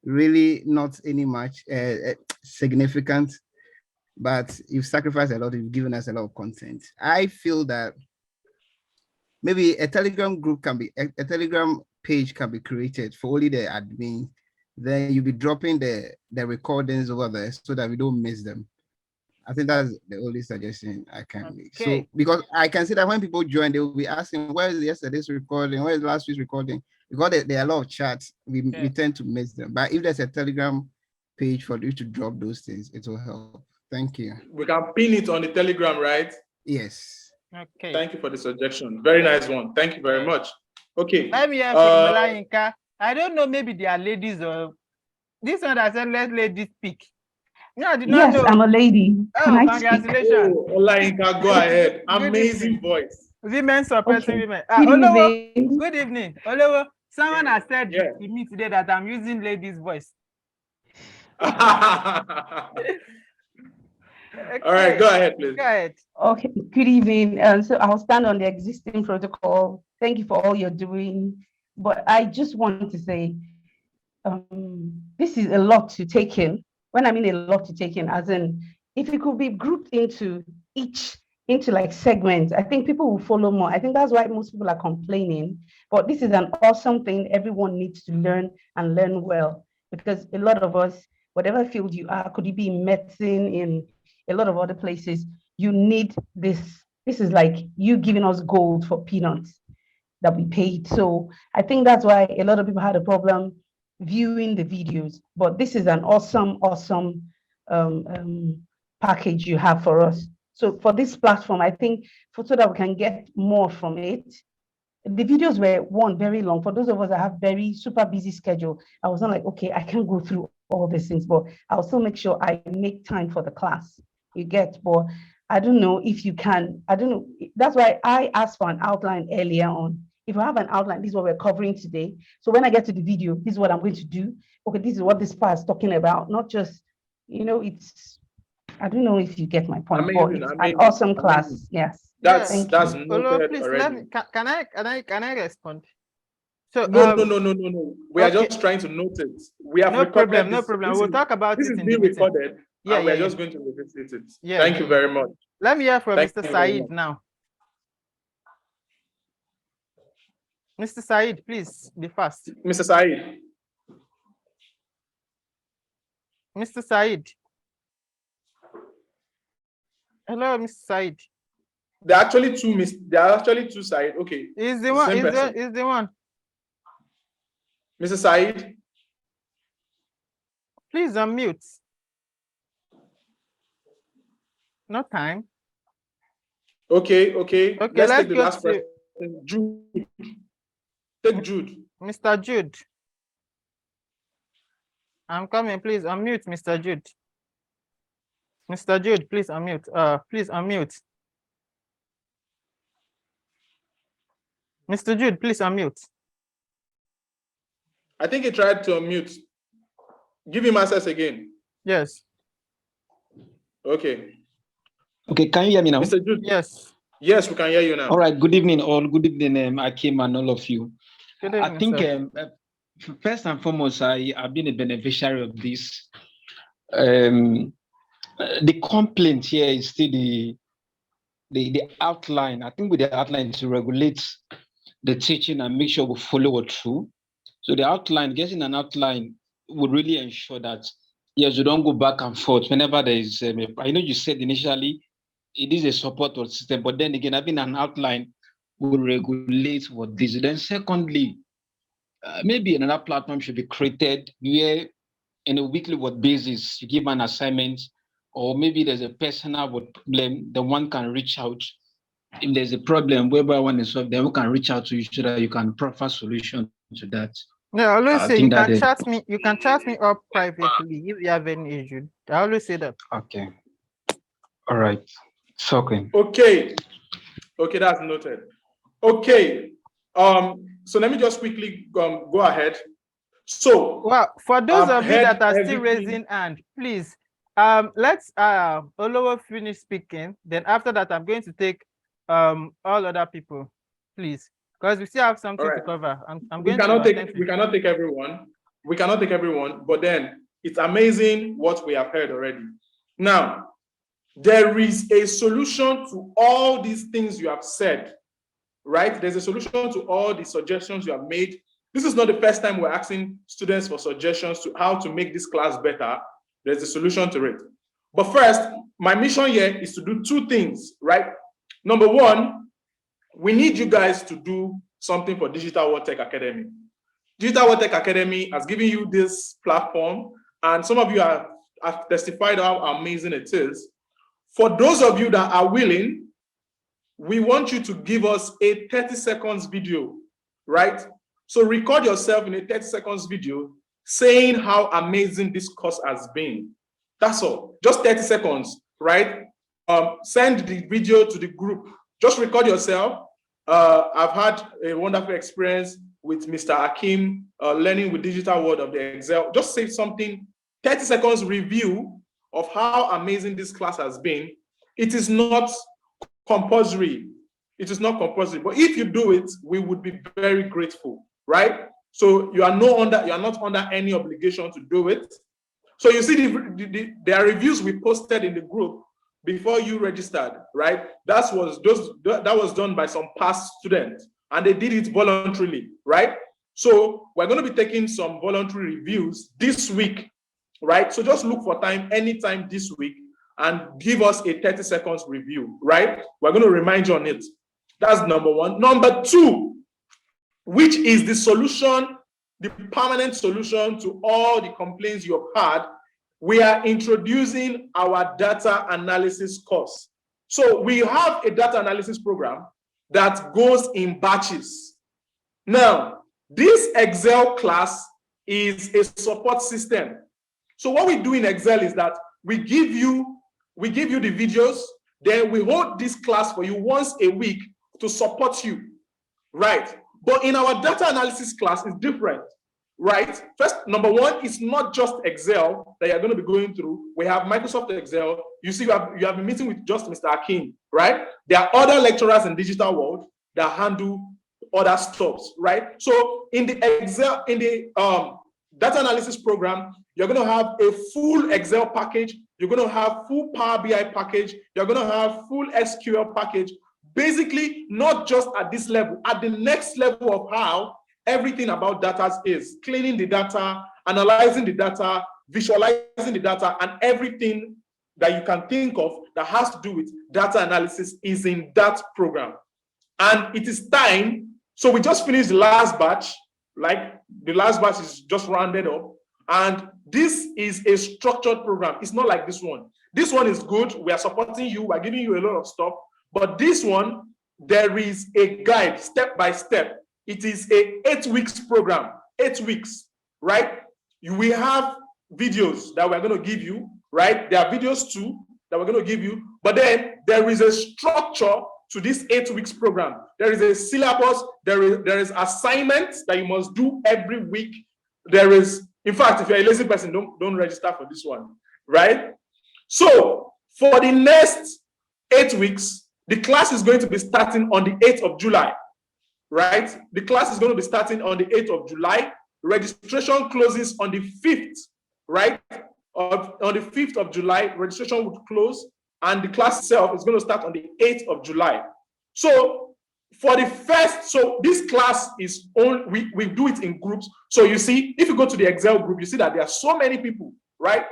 really not any much significant, but you've sacrificed a lot. You've given us a lot of content. I feel that maybe a Telegram group can be, a Telegram page can be created for only the admin. Then you'll be dropping the recordings over there so that we don't miss them. I think that's the only suggestion I can make. So because I can see that when people join, they will be asking, where is yesterday's recording? Where is last week's recording? Because there are a lot of chats, we tend to miss them. But if there's a Telegram page for you to drop those things, it will help. Thank you. We can pin it on the Telegram, right? Yes. Okay. Thank you for the suggestion. Very nice one. Thank you very much. Okay. Let me hear from Olayinka. I don't know, maybe they are ladies or this one that said let ladies speak. No, I did not know. I'm a lady. Oh, congratulations. Oh, Olayinka, go ahead. Amazing voice. Women supporting women. Good evening. Olowo, someone has said to me today that I'm using ladies' voice. All right, go ahead, please. Go ahead. Okay, good evening. So I'll stand on the existing protocol. Thank you for all you're doing. But I just want to say, this is a lot to take in. When I mean a lot to take in, as in, if it could be grouped into like segments, I think people will follow more. I think that's why most people are complaining. But this is an awesome thing everyone needs to learn and learn well. Because a lot of us, whatever field you are, could you be in medicine, in a lot of other places, you need this. This is like you giving us gold for peanuts that we paid. So I think that's why a lot of people had a problem viewing the videos. But this is an awesome package you have for us. So for this platform, I think so that we can get more from it. The videos were very long. For those of us that have very super busy schedule, I was not like, okay, I can't go through all these things, but I'll still make sure I make time for the class. You get, but I don't know if you can. I don't know. That's why I asked for an outline earlier on. If I have an outline, this is what we're covering today. So when I get to the video, this is what I'm going to do. Okay, this is what this part is talking about. Not just, it's. I don't know if you get my point. Amazing, but it's an awesome class. Yes. That's noted please, already. Can I respond? So no. We are just trying to note it. We have no problem. We'll talk about this it. This is being recorded. Yeah, and we're just going to revisit it. Yeah, Thank you very much. Let me hear from Mr. Said now. Mr. Said, please be fast. Mr. Said. Mr. Said. Hello, Mr. Said. There are actually two Said. Okay. Is the one? Is the one? Mr. Said. Please unmute. No time. Okay. Okay, Let's let's take the go last to person. Jude. Take Jude. Mr. Jude. I'm coming. Please unmute, Mr. Jude. Mr. Jude, please unmute. Please unmute. Mr. Jude, please unmute. I think he tried to unmute. Give him access again. Yes. Okay. Okay, can you hear me now? Mr. Jude. Yes. Yes, we can hear you now. All right, good evening all. Good evening, Akim and all of you. Good I evening, think sir. first and foremost, I've been a beneficiary of this. The complaint here is still the outline. I think with the outline to regulate the teaching and make sure we follow it through. So the outline, getting an outline would really ensure that, yes, you don't go back and forth whenever there is, I know you said initially, it is a support system, but then again, having an outline will regulate what this. Then secondly, maybe another platform should be created where in a weekly what basis you give an assignment, or maybe there's a personal what problem, the one can reach out. If there's a problem whereby one is solved, then we can reach out to you so that you can proffer solution to that. Yeah, I always I say you think can that chat me. You can chat me up privately if you have any issue. I always say that. okay. All right. It's okay. Okay, that's noted. Okay. So let me just quickly go ahead. So well, for those of you that are still everything. raising hand, please let's Olowo finish speaking. Then after that, I'm going to take all other people, please, because we still have something to cover. I'm going to we cannot take everyone. We cannot take everyone, but then it's amazing what we have heard already. Now, there is a solution to all these things you have said, right? There's a solution to all the suggestions you have made. This is not the first time we're asking students for suggestions to how to make this class better. There's a solution to it. But first, my mission here is to do two things, right? Number one, we need you guys to do something for Digital World Tech Academy. Digital World Tech Academy has given you this platform, and some of you have testified how amazing it is. For those of you that are willing, we want you to give us a 30 seconds video, right? So record yourself in a 30 seconds video saying how amazing this course has been. That's all, just 30 seconds, right? Send the video to the group. Just record yourself. I've had a wonderful experience with Mr. Akim, learning with Digital World of the Excel. Just say something, 30 seconds review of how amazing this class has been. It is not compulsory. It is not compulsory, but if you do it, we would be very grateful, right? So you are not under any obligation to do it. So you see, there are reviews we posted in the group before you registered, right? That was done by some past students, and they did it voluntarily, right? So we're going to be taking some voluntary reviews this week, right? So just look for time anytime this week and give us a 30 seconds review, right? We're going to remind you on it. That's number one. Number two, which is the solution, the permanent solution to all the complaints you have had, we are introducing our data analysis course. So we have a data analysis program that goes in batches. Now, this Excel class is a support system. So what we do in Excel is that we give you the videos, then we hold this class for you once a week to support you, right? But in our data analysis class, it's different, right? First, number one, it's not just Excel that you're going to be going through. We have Microsoft Excel. You see, you have been meeting with just Mr. Akin, right? There are other lecturers in Digital World that handle other stuff, right? So in the Excel, in the data analysis program, you're going to have a full Excel package. You're going to have full Power BI package. You're going to have full SQL package. Basically, not just at this level, at the next level of how everything about data is, cleaning the data, analyzing the data, visualizing the data, and everything that you can think of that has to do with data analysis is in that program. And it is time. So we just finished the last batch, like the last batch is just rounded up. And this is a structured program. It's not like this one. This one is good. We are supporting you. We're giving you a lot of stuff. But this one, there is a guide step by step. It is a 8 weeks program, 8 weeks, right? We have videos that we're going to give you, right? There are videos too that we're going to give you. But then there is a structure to this 8 weeks program. There is a syllabus. There is assignments that you must do every week. There is, in fact, if you're a lazy person, don't register for this one, right? So for the next 8 weeks, the class is going to be starting on the 8th of July, right? The class is going to be starting on the 8th of July. Registration closes on the 5th, right? On the 5th of July, registration would close, and the class itself is going to start on the 8th of July. So for the first, so this class is only, we do it in groups. So you see, if you go to the Excel group, you see that there are so many people, right?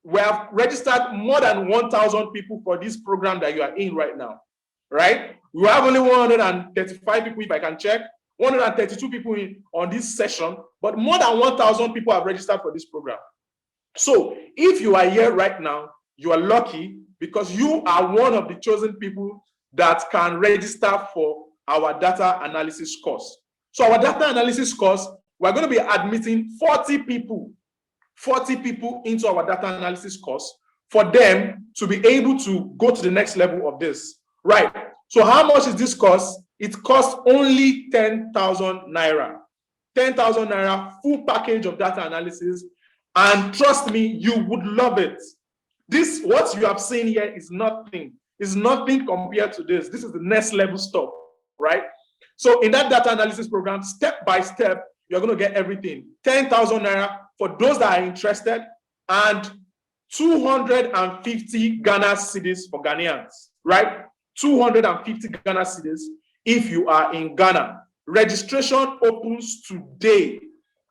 We have registered more than 1,000 people for this program that you are in right now, right? We have only 135 people, if I can check, 132 people on this session, but more than 1,000 people have registered for this program. So if you are here right now, you are lucky because you are one of the chosen people that can register for our data analysis course. So our data analysis course, we're going to be admitting 40 people into our data analysis course for them to be able to go to the next level of this, right? So how much is this course? It costs only 10,000 naira. 10,000 naira, full package of data analysis. And trust me, you would love it. This, what you have seen here is nothing. It's nothing compared to this. This is the next level stuff, right? So in that data analysis program, step by step, you're going to get everything. 10,000 naira for those that are interested, and 250 Ghana cedis for Ghanaians, right? 250 Ghana cedis if you are in Ghana. Registration opens today.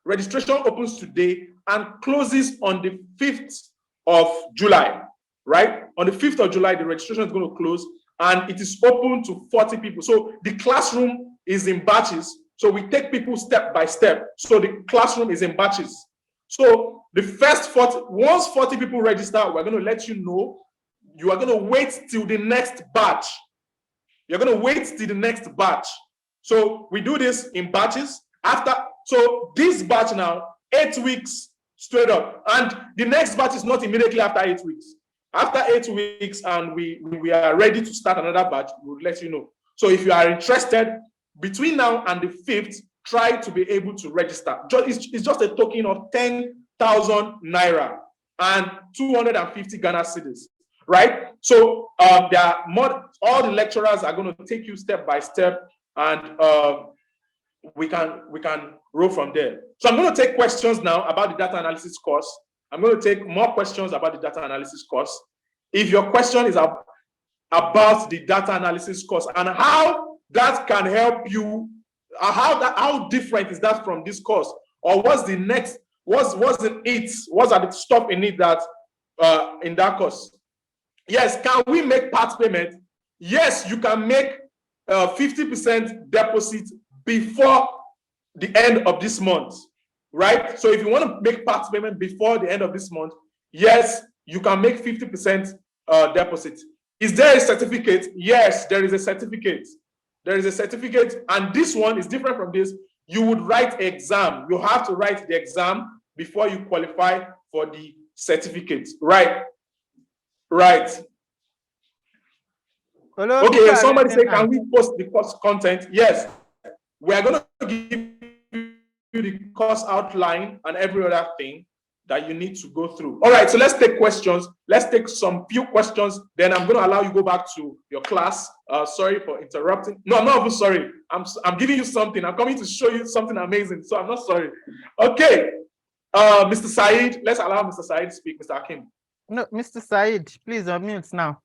Registration opens today and closes on the 5th of July, right? On the 5th of July, the registration is going to close, and it is open to 40 people. So the classroom is in batches. So we take people step by step. So the classroom is in batches. So the first 40, once 40 people register, we're going to let you know. You are going to wait till the next batch. You're going to wait till the next batch. So we do this in batches. So this batch now, 8 weeks straight up. And the next batch is not immediately after 8 weeks. After 8 weeks, and we are ready to start another batch, we'll let you know. So if you are interested, between now and the 5th, try to be able to register. It's just a token of 10,000 naira and 250 Ghana cedis, right? So there are more, all the lecturers are going to take you step by step, and we can roll from there. So I'm going to take questions now about the data analysis course. I'm going to take more questions about the data analysis course. If your question is about the data analysis course and how that can help you, how different is that from this course, or what's the next, what's in it, what's are the stuff in it that in that course? Yes, can we make part payment? Yes, you can make 50% deposit before the end of this month, right? So if you want to make part payment before the end of this month, yes, you can make 50% deposit. Is there a certificate? Yes, there is a certificate. There is a certificate, and this one is different from this. You would write exam. You have to write the exam before you qualify for the certificate, right? Right. Hello, okay, Mr. somebody say, Alexander. can we post the course content? Yes. We are going to give you the course outline and every other thing that you need to go through. All right, so let's take questions. Let's take some few questions. Then I'm going to allow you go back to your class. Sorry for interrupting. No, I'm not even sorry. I'm giving you something. I'm coming to show you something amazing. So I'm not sorry. Okay, Mr. Said, let's allow Mr. Said to speak. Mr. Akim. No, Mr. Said, please unmute now.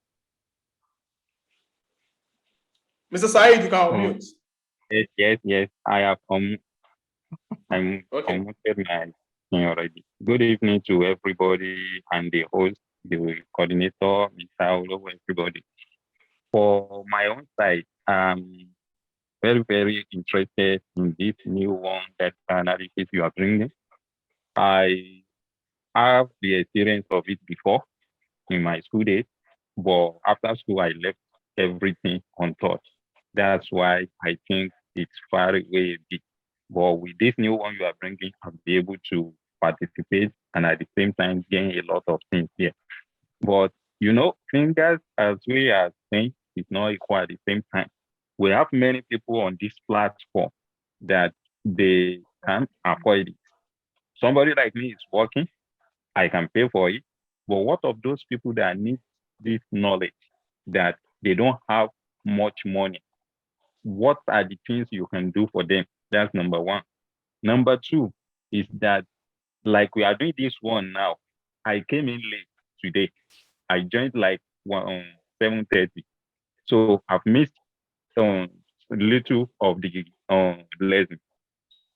Mr. Said, you can unmute. Yes. I have I'm Okay. unmuted my thing already. Good evening to everybody and the host, the coordinator, Mr. Olo, everybody. For my own side, I'm very, very interested in this new one that analysis you are bringing. I have the experience of it before in my school days, but after school, I left everything untouched. That's why I think it's far away a bit. But with this new one you are bringing, I'll be able to participate and at the same time gain a lot of things here. But fingers as we are saying is not equal at the same time. We have many people on this platform that they can afford it. Somebody like me is working, I can pay for it. But what of those people that need this knowledge that they don't have much money? What are the things you can do for them? That's number one. Number two is that, like we are doing this one now, I came in late today. I joined like 7:30. So I've missed little of the lesson.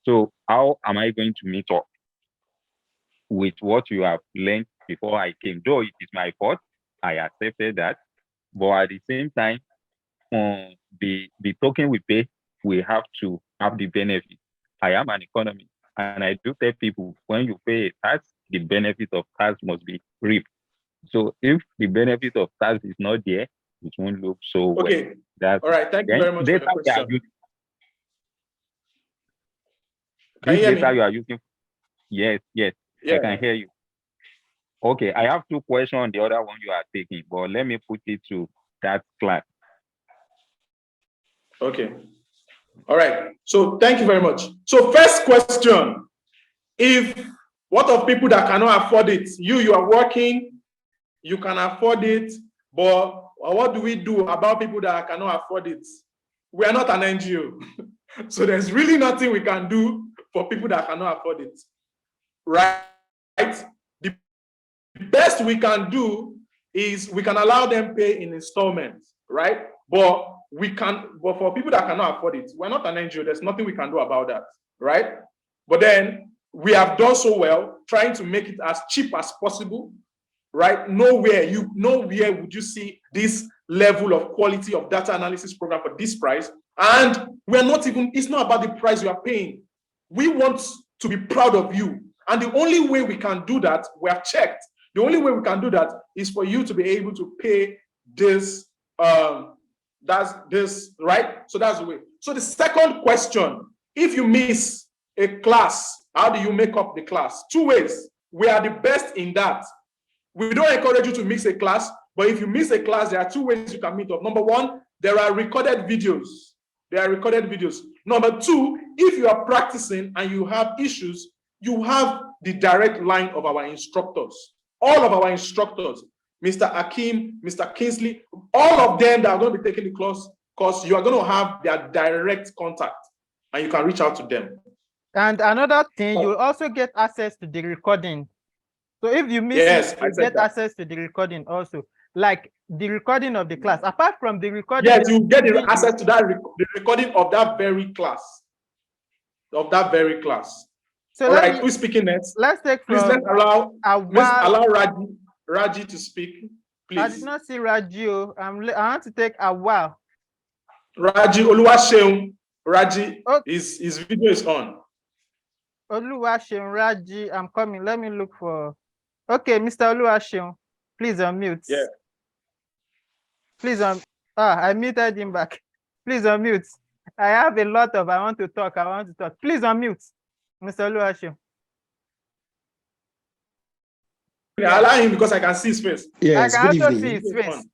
So how am I going to meet up with what you have learned before I came? Though it is my fault, I accepted that. But at the same time, the token we pay, we have to have the benefit. I am an economist, and I do tell people when you pay a tax, the benefit of tax must be reaped. So if the benefit of tax is not there, it won't look so well. Okay. That's All right. Thank you very much for the data we are question. using. Can you This hear data me? you are using. Yes, I Yeah. can hear you. Okay, I have two questions on the other one you are taking, but let me put it to that class. Okay. All right. So thank you very much. So first question, what of people that cannot afford it? You are working, you can afford it, but what do we do about people that cannot afford it? We are not an NGO. So there's really nothing we can do for people that cannot afford it, right? The best we can do is we can allow them pay in installments, right? But for people that cannot afford it, we're not an NGO. There's nothing we can do about that, right? But then we have done so well trying to make it as cheap as possible, right? Nowhere would you see this level of quality of data analysis program for this price. And it's not about the price you are paying. We want to be proud of you. And the only way we can do that, we have checked, the only way we can do that is for you to be able to pay this, that's this, right? So that's the way. So the second question, if you miss a class, how do you make up the class? Two ways. We are the best in that. We don't encourage you to miss a class, but if you miss a class, there are two ways you can meet up. Number one, there are recorded videos. Number two, if you are practicing and you have issues, you have the direct line of our instructors. All of our instructors, Mr. Akim, Mr. Kingsley, all of them that are going to be taking the course, you are going to have their direct contact and you can reach out to them. And another thing, you also get access to the recording. So if you miss it, you get access to the recording also, like the recording of the class. Apart from the recording, yes, you get the access to the recording of that very class. So all right, who's speaking next? Let's take. Please let's allow Raji to speak. Please. I did not see Raji. I want to take a while. Raji Oluwaseun. Raji, his video is on. Oluwaseun, Raji, I'm coming. Let me look for. Okay, Mr. Oluwaseun, please unmute. Yeah. Please I muted him back. Please unmute. I have a lot of I want to talk. Please unmute, Mr. Oluwaseun. I allow him because I can see his face. Yes, I can also see his face.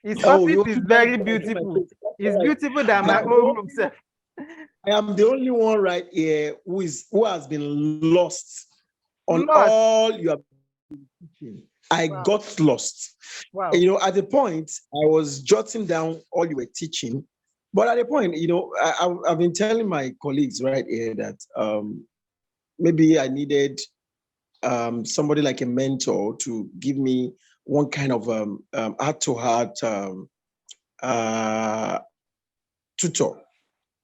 His office is very beautiful. It's beautiful than my own room, sir. I am the only one right here who has been lost on all you have been teaching. I got lost. Wow. At the point, I was jotting down all you were teaching. But at the point, I've been telling my colleagues right here that maybe I needed somebody like a mentor to give me one kind of heart-to-heart tutor.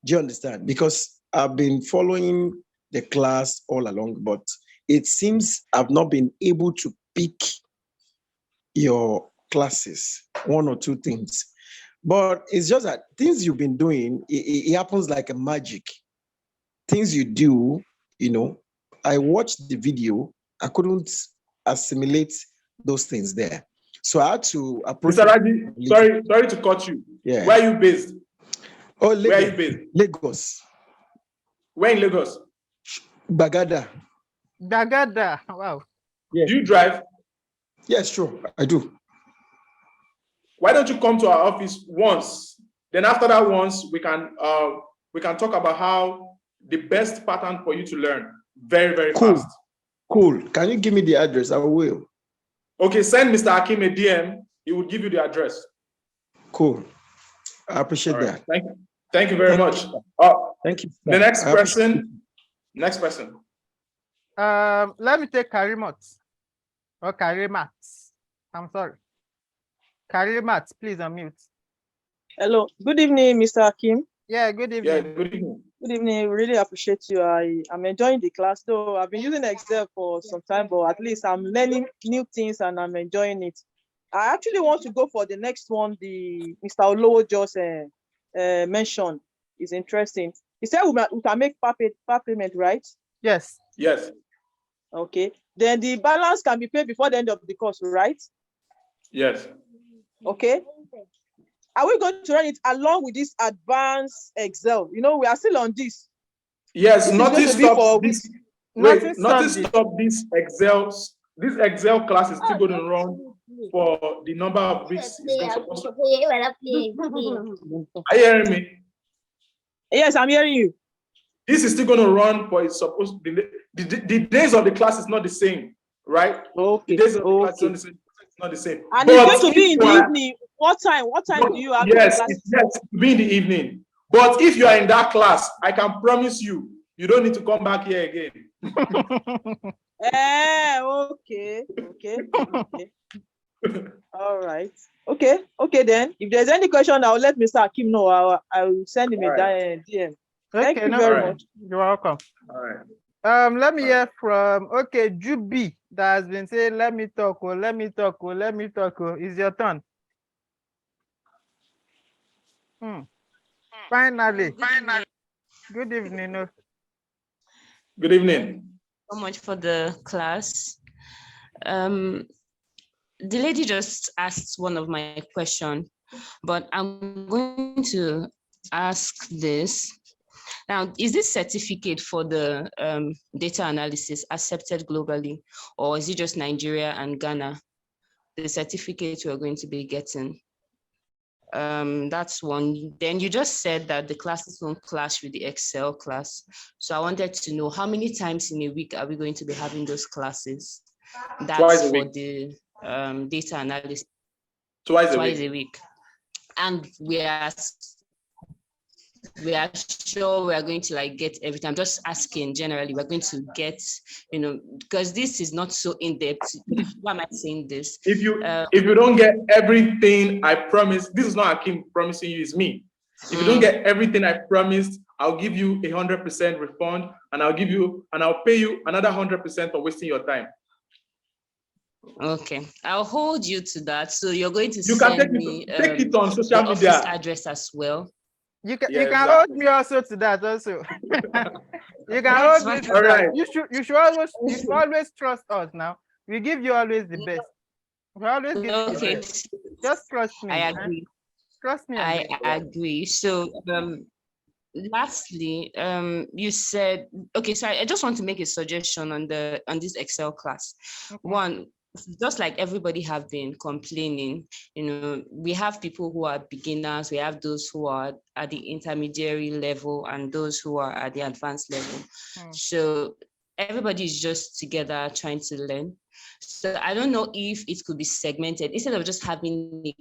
Do you understand? Because I've been following the class all along, but it seems I've not been able to pick your classes, one or two things. But it's just that things you've been doing, it happens like a magic. Things you do, I watched the video, I couldn't assimilate those things there. So I had to approach. Mr. Raji, sorry to cut you. Yeah. Where are you based? Oh, Lagos. Where are you based? Lagos. Where in Lagos? Bagada. Bagada. Wow. Yeah. Do you drive? Yes, sure, I do. Why don't you come to our office once? Then after that once, we can talk about how the best pattern for you to learn very, very Cool. fast. Cool. Can you give me the address? I will. Okay, send Mr. Hakim a DM. He will give you the address. Cool. I appreciate that. Thank you. Thank you very much. Thank you. The next person. Next person. Let me take Karimot. Or Karimat. I'm sorry. Karimat, please unmute. Hello. Good evening, Mr. Hakim. Yeah, good evening. Yeah, good evening. Good evening. Really appreciate you. I'm enjoying the class, though I've been using Excel for some time, but at least I'm learning new things and I'm enjoying it. I actually want to go for the next one. The Mr. Olowo just mentioned is interesting. He said we can make part payment, right? Yes. Yes. Okay. Then the balance can be paid before the end of the course, right? Yes. Okay. Are we going to run it along with this advanced Excel? You know, we are still on this. Yes, nothing stops this. Wait, nothing stops this Excel. This Excel class is still going to run for the number of weeks it's supposed to. Are you hearing me? Yes, I'm hearing you. This is still going to run for it's supposed to the days of the class is not the same, right? Okay. The days of the class is not the same. And it's going to be in the evening. What time? What time do you have? Yes, it's be in the evening. But if you are in that class, I can promise you, you don't need to come back here again. Okay. All right. Okay then. If there's any question, I'll let Mr. Hakim know. I will send him a DM. Thank you very much. You're welcome. All right. Let me hear from Jubi that has been saying, let me talk. It's your turn. Finally. Good evening. Good evening. So much for the class. The lady just asked one of my questions, but I'm going to ask this. Now, is this certificate for the data analysis accepted globally, or is it just Nigeria and Ghana? The certificate we're going to be getting. That's one. Then you just said that the classes won't clash with the Excel class. So I wanted to know how many times in a week are we going to be having those classes? That's for the data analysis. Twice a week. And we are sure we are going to like get everything. I'm just asking generally, we're going to get, because this is not so in-depth. Why am I saying this? If you don't get everything I promised, this is not Hakim promising you, it's me. If you don't get everything I promised, I'll give you 100% refund, and I'll pay you another 100% for wasting your time. Okay, I'll hold you to that. So you're going to take it on social the media office address as well. You can hold me also to that also. You can hold me to that. Right. You should always trust us now. We give you always the best. We always give you the best. Just trust me. I agree. Trust me. I agree. So lastly, you said, okay, so I just want to make a suggestion on this Excel class. Okay. One, just like everybody have been complaining, we have people who are beginners, we have those who are at the intermediary level and those who are at the advanced level. So everybody is just together trying to learn. So I don't know if it could be segmented instead of just having a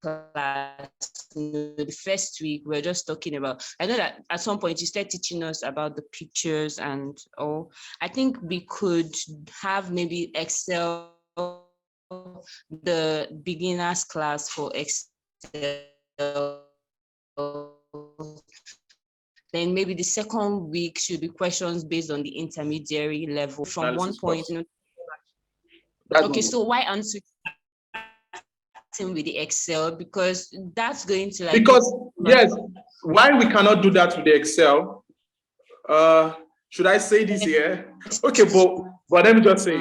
class. The first week we're just talking about, I know that at some point you start teaching us about the pictures and all. I think we could have maybe Excel, the beginners class for Excel, then maybe the second week should be questions based on the intermediary level from one point. Okay, so why answer with the Excel? Because that's going to like, yes, why we cannot do that with the Excel, should I say this here? Okay, but let me just say,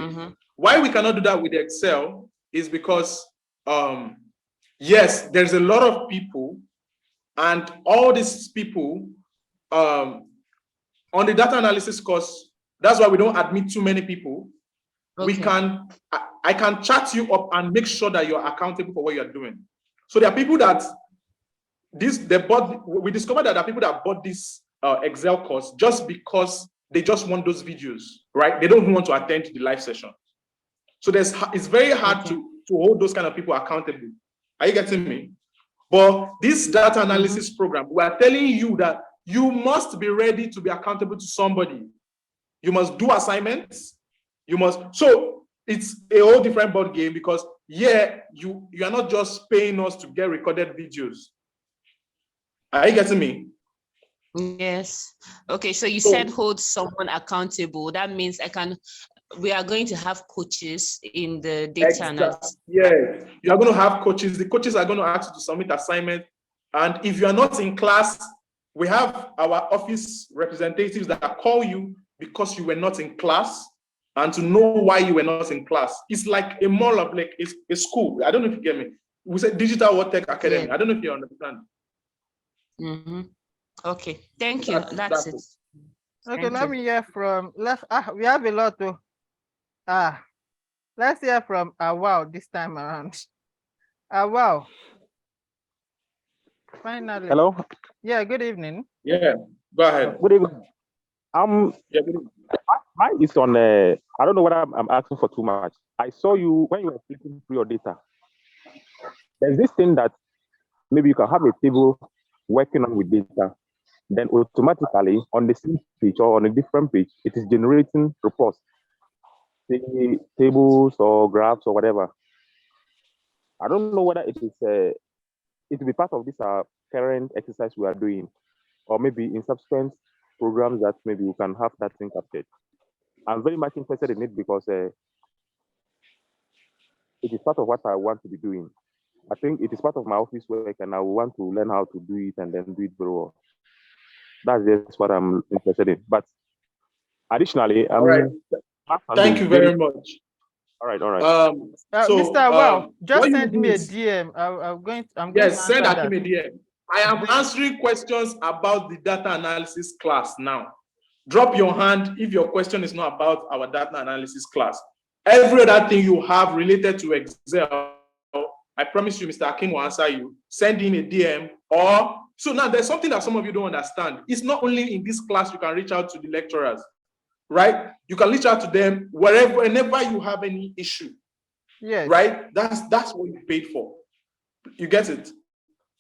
Why we cannot do that with Excel is because, yes, there's a lot of people, and all these people on the data analysis course, that's why we don't admit too many people. Okay. I can chat you up and make sure that you're accountable for what you're doing. So there are people that we discovered that there are people that bought this Excel course just because they just want those videos, right? They don't even want to attend the live session. So it's very hard to hold those kind of people accountable. Are you getting me? But this data analysis program, we are telling you that you must be ready to be accountable to somebody. You must do assignments. So it's a whole different ball game, because you are not just paying us to get recorded videos. Are you getting me? Yes. Okay. So you said hold someone accountable. That means we are going to have coaches in the data analysis. Yeah, you are going to have coaches. The coaches are going to ask you to submit assignment. And if you are not in class, we have our office representatives that call you because you were not in class, and to know why you were not in class. It's like a more of like a school. I don't know if you get me. We say Digital World Tech Academy. Yeah. I don't know if you understand. Okay, thank you. That's it. Okay, let me hear from we have a lot to let's hear from wow this time around. Wow. Finally. Hello. Yeah, good evening. Yeah, go ahead. Good evening. Yeah, good evening. Mine is on I don't know whether I'm asking for too much. I saw you when you were flipping through your data. There's this thing that maybe you can have a table working on with data, then automatically on the same page or on a different page, it is generating reports, say tables or graphs or whatever. I don't know whether it will be part of this current exercise we are doing, or maybe in subsequent programs that maybe we can have that thing captured. I'm very much interested in it because it is part of what I want to be doing. I think it is part of my office work, and I want to learn how to do it and then do it very well. That's just what I'm interested in. But additionally, all right. Thank you very much. All right, all right. So, Mr. Wow, just send me a DM. I'm going to send that to me a DM. I am answering questions about the data analysis class now. Drop your hand if your question is not about our data analysis class. Every other thing you have related to Excel, I promise you, Mr. Akin will answer you. Send in a DM so now there's something that some of you don't understand. It's not only in this class you can reach out to the lecturers, right? You can reach out to them whenever you have any issue. Yes. Right? That's what you paid for. You get it?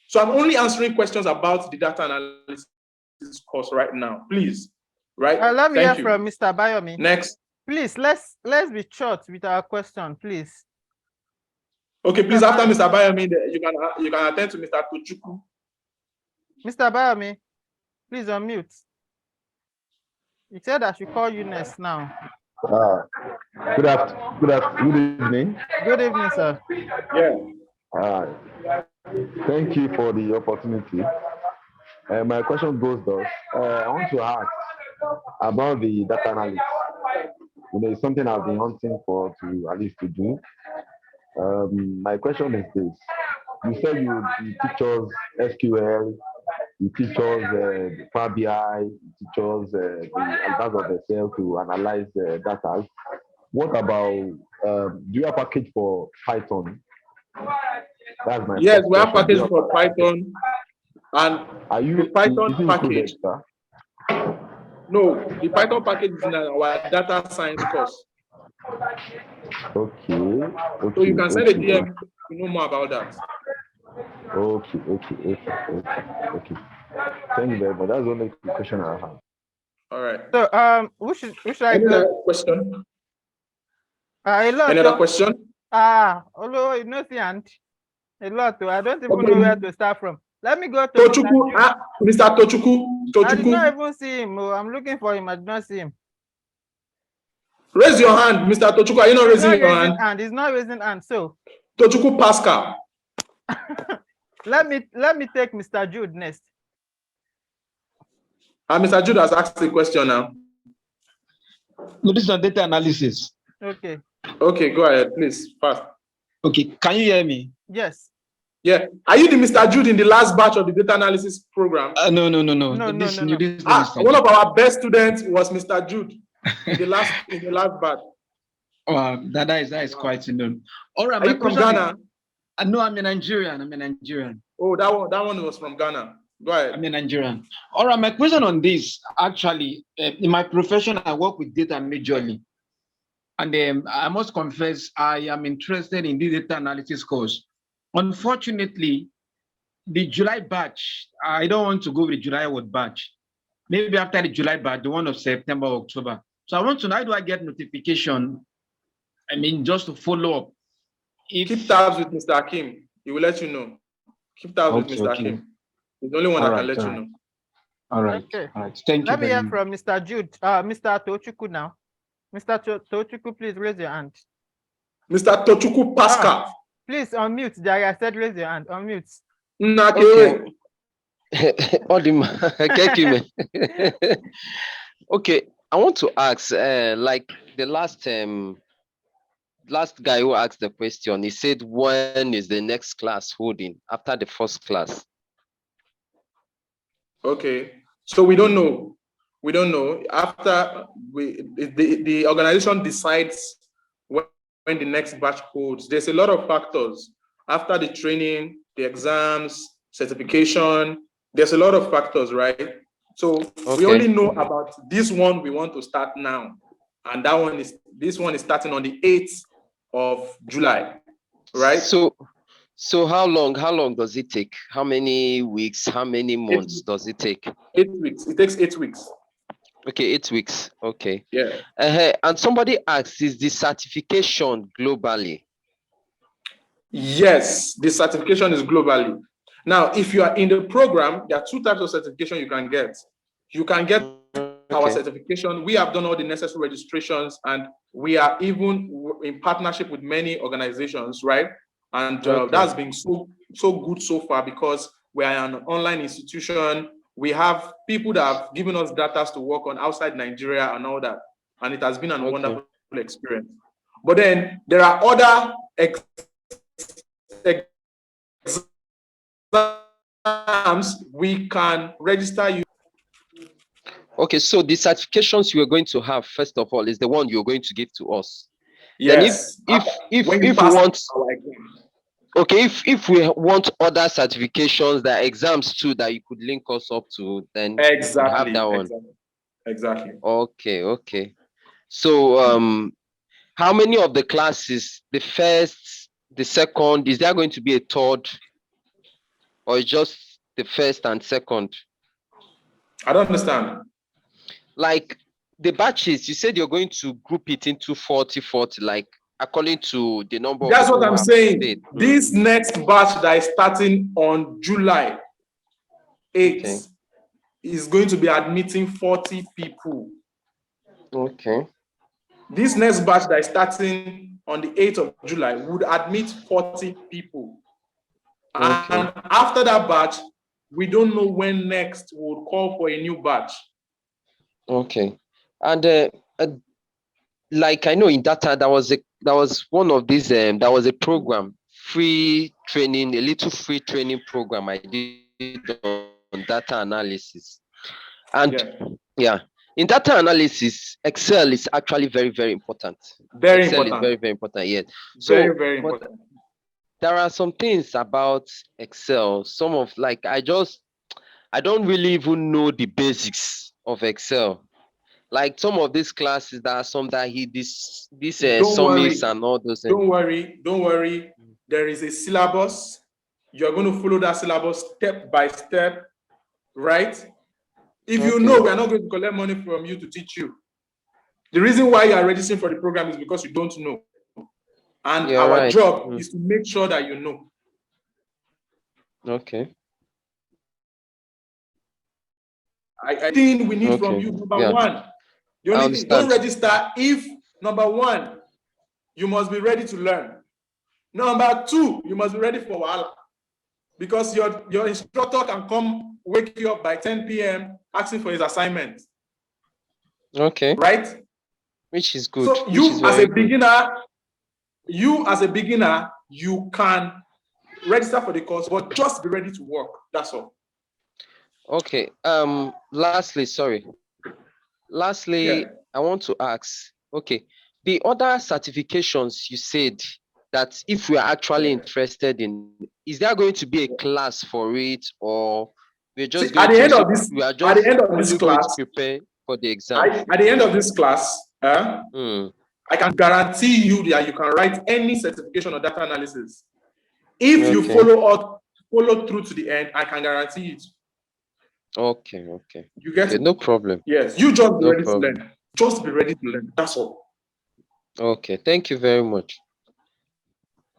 So I'm only answering questions about the data analysis course right now. Please. Right? Let me hear from Mr. Bayomi. Next. Please, let's be short with our question, please. Okay, please, after Mr. Bayomi, you can attend to Mr. Tochukwu. Mr. Bayomi, please unmute. He said I should call you next now. Good evening. Good evening, sir. Yeah. Thank you for the opportunity. My question goes thus. I want to ask about the data analysis. It's something I've been hunting for at least to do. My question is this. You said you teach us SQL, you teach us Power BI, you teach us the advance of Excel to analyze data. What about, do you have a package for Python? That's my Yes, we have package for Python. And the Python package. No, the Python package is in our data science course. Okay. So you can send a DM to know more about that. Okay. Thank you very much. That's the only question I have. All right. So who should I go? Another question? Another question? Although you know, a lot. I don't even know where to start from. Let me go to Tochukwu. Mr. Tochukwu. I did not even see him. I'm looking for him. I did not see him. Raise your hand, Mr. Tochukwu. Are you not raising your hand? He's not raising hand. So Tochukwu Pascal. let me take Mr. Jude next. Mr. Jude has asked a question now. No, this is on data analysis. Okay. Okay, go ahead, please, fast. Okay, can you hear me? Yes. Yeah. Are you the Mr. Jude in the last batch of the data analysis program? No. No, This no, new, no. this is not Mr. One Jude. of our best students was Mr. Jude in the last batch. That is quite known. All right, Are my you from question Ghana? is, no, I'm a Nigerian. Oh, that one was from Ghana. Go ahead. I'm a Nigerian. All right, my question on this, actually, in my profession, I work with data majorly. And I must confess, I am interested in this data analysis course. Unfortunately, the July batch, I don't want to go with the July batch. Maybe after the July batch, the one of September, October. So I want to know, how do I get notification? I mean, just to follow up. Keep tabs with Mr. Akim. He will let you know. Keep tabs with Mr. Akim. He's the only one that can let you know. All right. Okay. All right. Thank you. Let me hear from Mr. Jude. Mr. Tochukwu now. Mr. Tochukwu, please raise your hand. Mr. Tochukwu Pascal. Please unmute. Jerry, I said raise your hand. Unmute. Okay, I want to ask, like the last guy who asked the question, he said, when is the next class holding after the first class? Okay, so we don't know. We don't know. After the organization decides when the next batch holds, there's a lot of factors. After the training, the exams, certification, there's a lot of factors, right? So we only know about this one we want to start now. And this one is starting on the 8th of July, right? So how long does it take? How many weeks? How many months does it take? 8 weeks. It takes 8 weeks. Okay, 8 weeks. Okay. Yeah. And somebody asked, is the certification globally? Yes, the certification is globally. Now, if you are in the program, there are 2 types of certification you can get. You can get our certification. We have done all the necessary registrations, and we are even in partnership with many organizations, right? And that's been so good so far, because we are an online institution. We have people that have given us data to work on outside Nigeria and all that. And it has been a wonderful experience. But then there are other exams we can register you. Okay, so the certifications you are going to have, first of all, is the one you're going to give to us. Yes. Then if we want, if we want other certifications, there are exams too that you could link us up to, then exactly, you have that one. Exactly. Okay. So how many of the classes, the first, the second, is there going to be a third, or just the first and second? I don't understand. Like the batches, you said you're going to group it into 40, like according to the number. That's what I'm saying. This next batch that is starting on July 8th is going to be admitting 40 people. Okay. This next batch that is starting on the 8th of July would admit 40 people. And after that batch, we don't know when next we'll call for a new batch. Okay. And like I know in data, that was one of these, there was a program, free training, a little free training program I did on data analysis. And in data analysis, Excel is actually very, very important. Excel is very, very important, yes. So very, very important. There are some things about Excel, some of I don't really even know the basics of Excel. Like some of these classes, there are some that SumIFS and all those things. Don't worry. There is a syllabus. You're going to follow that syllabus step by step, right? If you know, we are not going to collect money from you to teach you. The reason why you are registering for the program is because you don't know. And our job is to make sure that you know. Okay. I think we need from you, number one, the only thing, don't register if, number one, you must be ready to learn. Number two, you must be ready for Wahala. Because your instructor can come wake you up by 10 p.m. asking for his assignment. Okay. Right? Which is good. So you as a beginner, you as a beginner, you can register for the course, but just be ready to work. That's all. Okay. Lastly, Yeah. I want to ask, okay, the other certifications you said that if we are actually interested in, is there going to be a class for it, or we're just See, at going the to, end of so this, we are at just the end of this only going to class, prepare for the exams? at the end of this class, I can guarantee you that you can write any certification on data analysis. If you Okay. follow through to the end, I can guarantee it. Okay. You get Okay, it? no problem. Yes, you just be No ready problem. to learn. Just be ready to learn. That's all. Okay, thank you very much.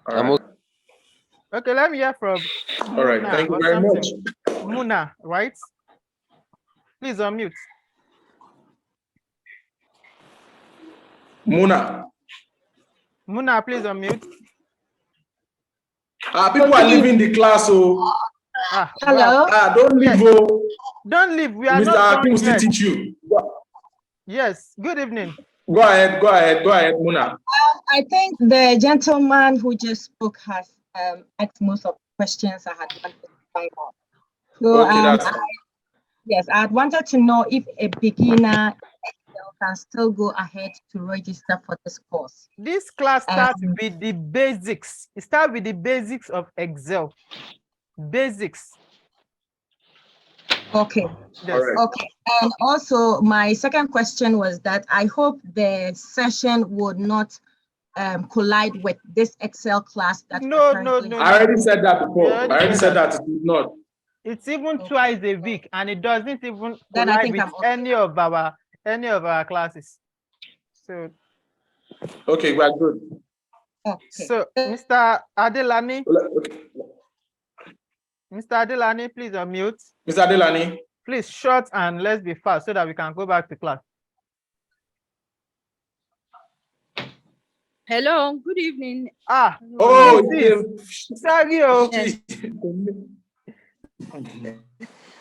All right. Okay, let me hear from All right. Muna Thank you or very much. something. Muna, right? Please unmute. Muna. Muna, please unmute. People are leaving the class, so Hello. wow. Don't leave. Yes. Oh. Don't leave. We are Mr. not Akim done will still yet. teach you. Yes. Good evening. Go ahead, Muna. I think the gentleman who just spoke has asked most of the questions I had wanted to find out. So Okay, that's fine. yes, I had wanted to know if a beginner can still go ahead to register for this course. This class starts with the basics. It starts with the basics of Excel. Basics. Okay. Yes. Okay. And also my second question was that I hope the session would not collide with this Excel class that No. I already said that before. I already said that it is not. It's even twice a week, and it doesn't even Then I collide think with I'm okay. any of our classes. So okay, we are good. Okay. So Mr. Adelani. Mr. Adelani, please unmute. Mr. Adelani. Please short and let's be fast so that we can go back to class. Hello, good evening. Oh, sorry. Yes.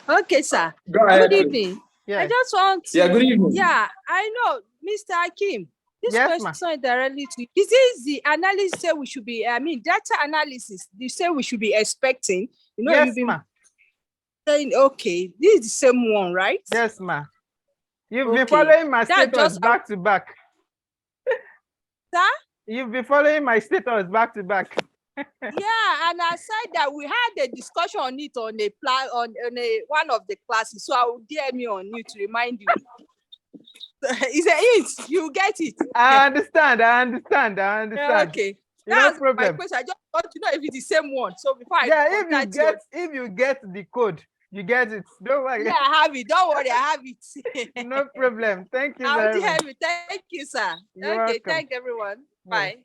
Okay, sir. Go ahead, good evening. Yeah. I just want to. Yeah, good evening. Yeah, I know, Mr. Hakim. This Yes, question is directly to you. Is this the analysis say we should be? I mean, data analysis. You say we should be expecting. You know, yes, you've been saying, okay, this is the same one, right? Yes, ma. You've been following my status back to back. Sir? You've been following my status back to back. Yeah, and aside that, we had a discussion on it on a plan on one of the classes. So I will DM you on you to remind you. Is it? You get it. I understand. Yeah, okay. That's no my question. I just want to know if it's the same one. So before I if you get the code, you get it. Don't worry. Yeah, I have it. Don't worry, I have it. No problem. Thank you I'll very much. have it. Thank you, sir. You're okay, welcome. thank everyone. Bye.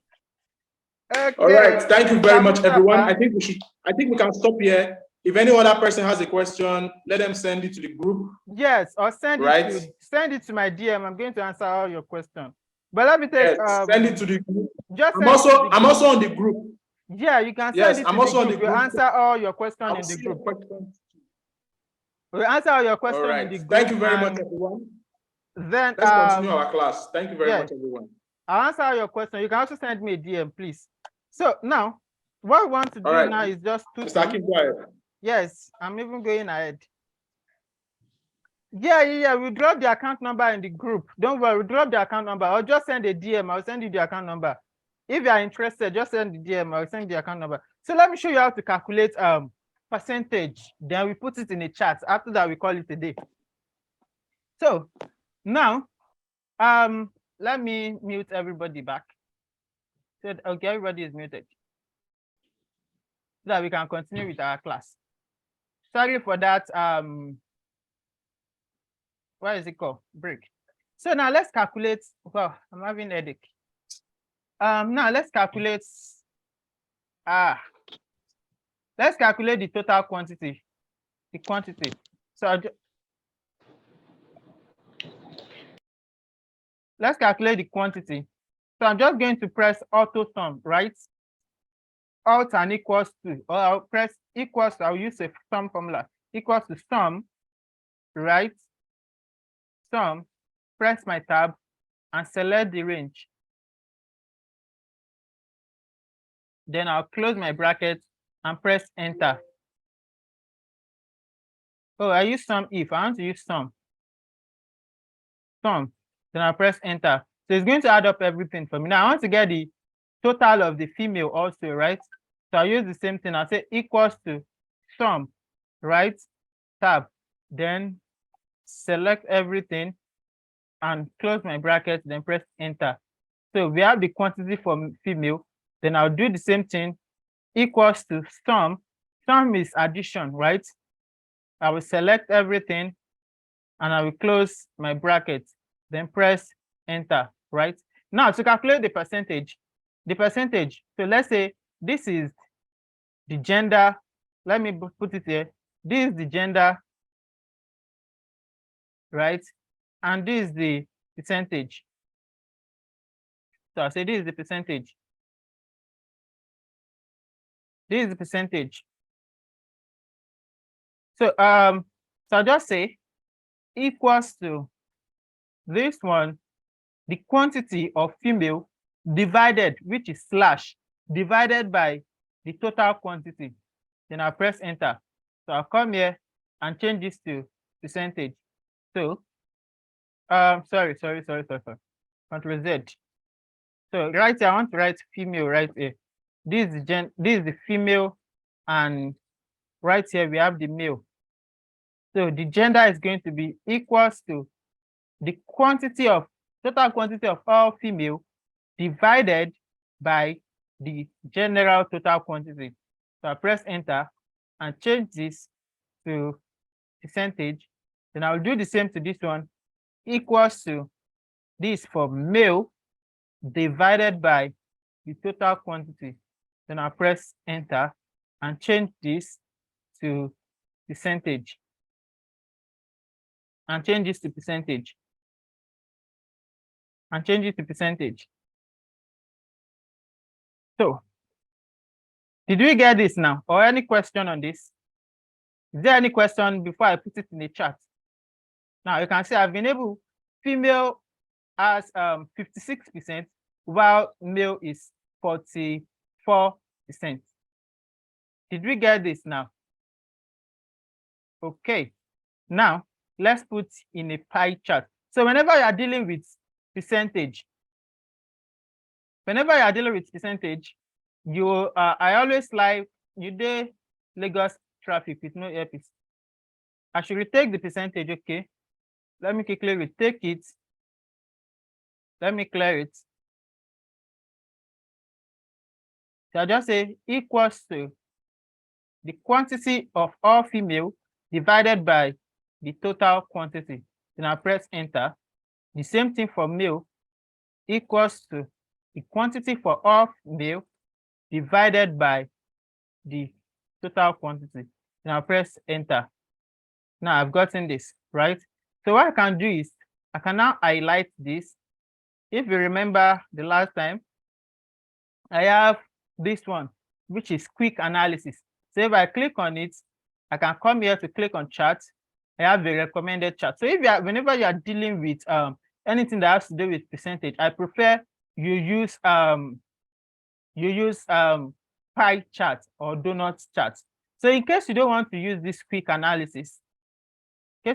Okay. All right. Thank you very much, everyone. I think we can stop here. If any other person has a question, let them send it to the group. Yes, or send it to my DM. I'm going to answer all your questions. But let me take send it to the group. I'm also on the group. Yeah, you can send it to the group. We'll answer all your questions in the group. We'll answer all your questions in the group. Thank you very much, everyone. Then let's continue our class. Thank you very much, everyone. I'll answer all your questions. You can also send me a DM, please. So now, what we want to do now is just to. Mr. Akin, go ahead. Yes, I'm even going ahead. Yeah. We drop the account number in the group. Don't worry, we drop the account number. Or just send a DM. I'll send you the account number. If you are interested, just send the DM. I'll send the account number. So let me show you how to calculate percentage. Then we put it in a chat. After that, we call it a day. So now, let me mute everybody back. So okay, everybody is muted. So that we can continue with our class. Sorry for that. What is it called? Break. So now let's calculate. Well, I'm having a headache. Now let's calculate. Let's calculate the total quantity. The quantity. So let's calculate the quantity. So I'm just going to press auto sum, right? Alt and equals to, or I'll press equals to, I'll use a sum formula, equals to sum, right? Sum, press my tab and select the range. Then I'll close my bracket and press enter. Oh, I use SumIFS. I want to use sum. Then I'll press enter. So it's going to add up everything for me. Now I want to get the total of the female also, right? So I'll use the same thing. I'll say equals to sum, right? Tab. Then select everything and close my bracket, then press enter. So we have the quantity for female. Then I'll do the same thing, equals to sum. Sum is addition, right? I will select everything and I will close my bracket, then press enter, right? Now to calculate the percentage, so let's say this is the gender. Let me put it here. This is the gender, right? And this is the percentage. So I say this is the percentage. This is the percentage. So so I'll just say equals to this one, the quantity of female divided, which is slash, divided by the total quantity. Then I'll press enter. So I'll come here and change this to percentage. So sorry. Control Z. So right here, I want to write female right here. This is the female, and right here we have the male. So the gender is going to be equals to the quantity of total quantity of all female divided by the general total quantity. So I press enter and change this to percentage. Then I'll do the same to this one, equals to this for male divided by the total quantity. Then I'll press enter and change this to percentage. And change this to percentage. And change it to percentage. So, did we get this now? Or any question on this? Is there any question before I put it in the chat? Now you can see I've been able, female has 56%, while male is 44%. Did we get this now? Okay. Now let's put in a pie chart. So whenever you are dealing with percentage, you I always like you dey Lagos traffic with no earpiece. I should retake the percentage, okay? Let me quickly retake it. Let me clear it. So I just say equals to the quantity of all female divided by the total quantity. Then I press enter. The same thing for male, equals to the quantity for all male divided by the total quantity. Then I'll press enter. Now I've gotten this, right? So what I can do is I can now highlight this. If you remember the last time, I have this one, which is quick analysis. So if I click on it, I can come here to click on chart. I have the recommended chart. So if you are, whenever you are dealing with anything that has to do with percentage, I prefer you use pie chart or donut chart. So in case you don't want to use this quick analysis, you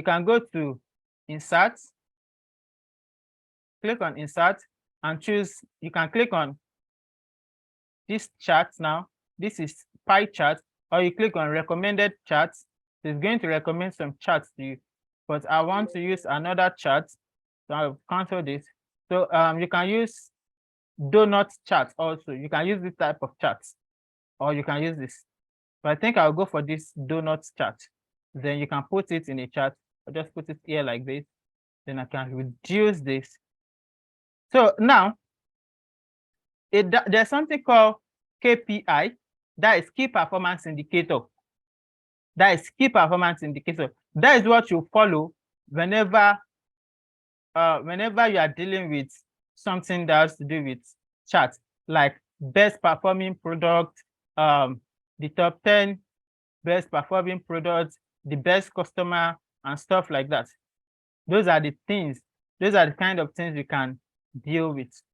can go to insert, click on insert and choose, you can click on this chart now. This is pie chart, or you click on recommended charts. It's going to recommend some charts to you, but I want to use another chart, so I'll cancel this. So you can use donut chart also. You can use this type of charts, or you can use this. But I think I'll go for this donut chart. Then you can put it in a chart. I'll just put it here like this. Then I can reduce this. So now, there's something called KPI, that is key performance indicator. That is what you follow whenever you are dealing with something that has to do with charts, like best performing product, the top 10 best performing products, the best customer, and stuff like that. Those are the things, those are the kind of things you can deal with.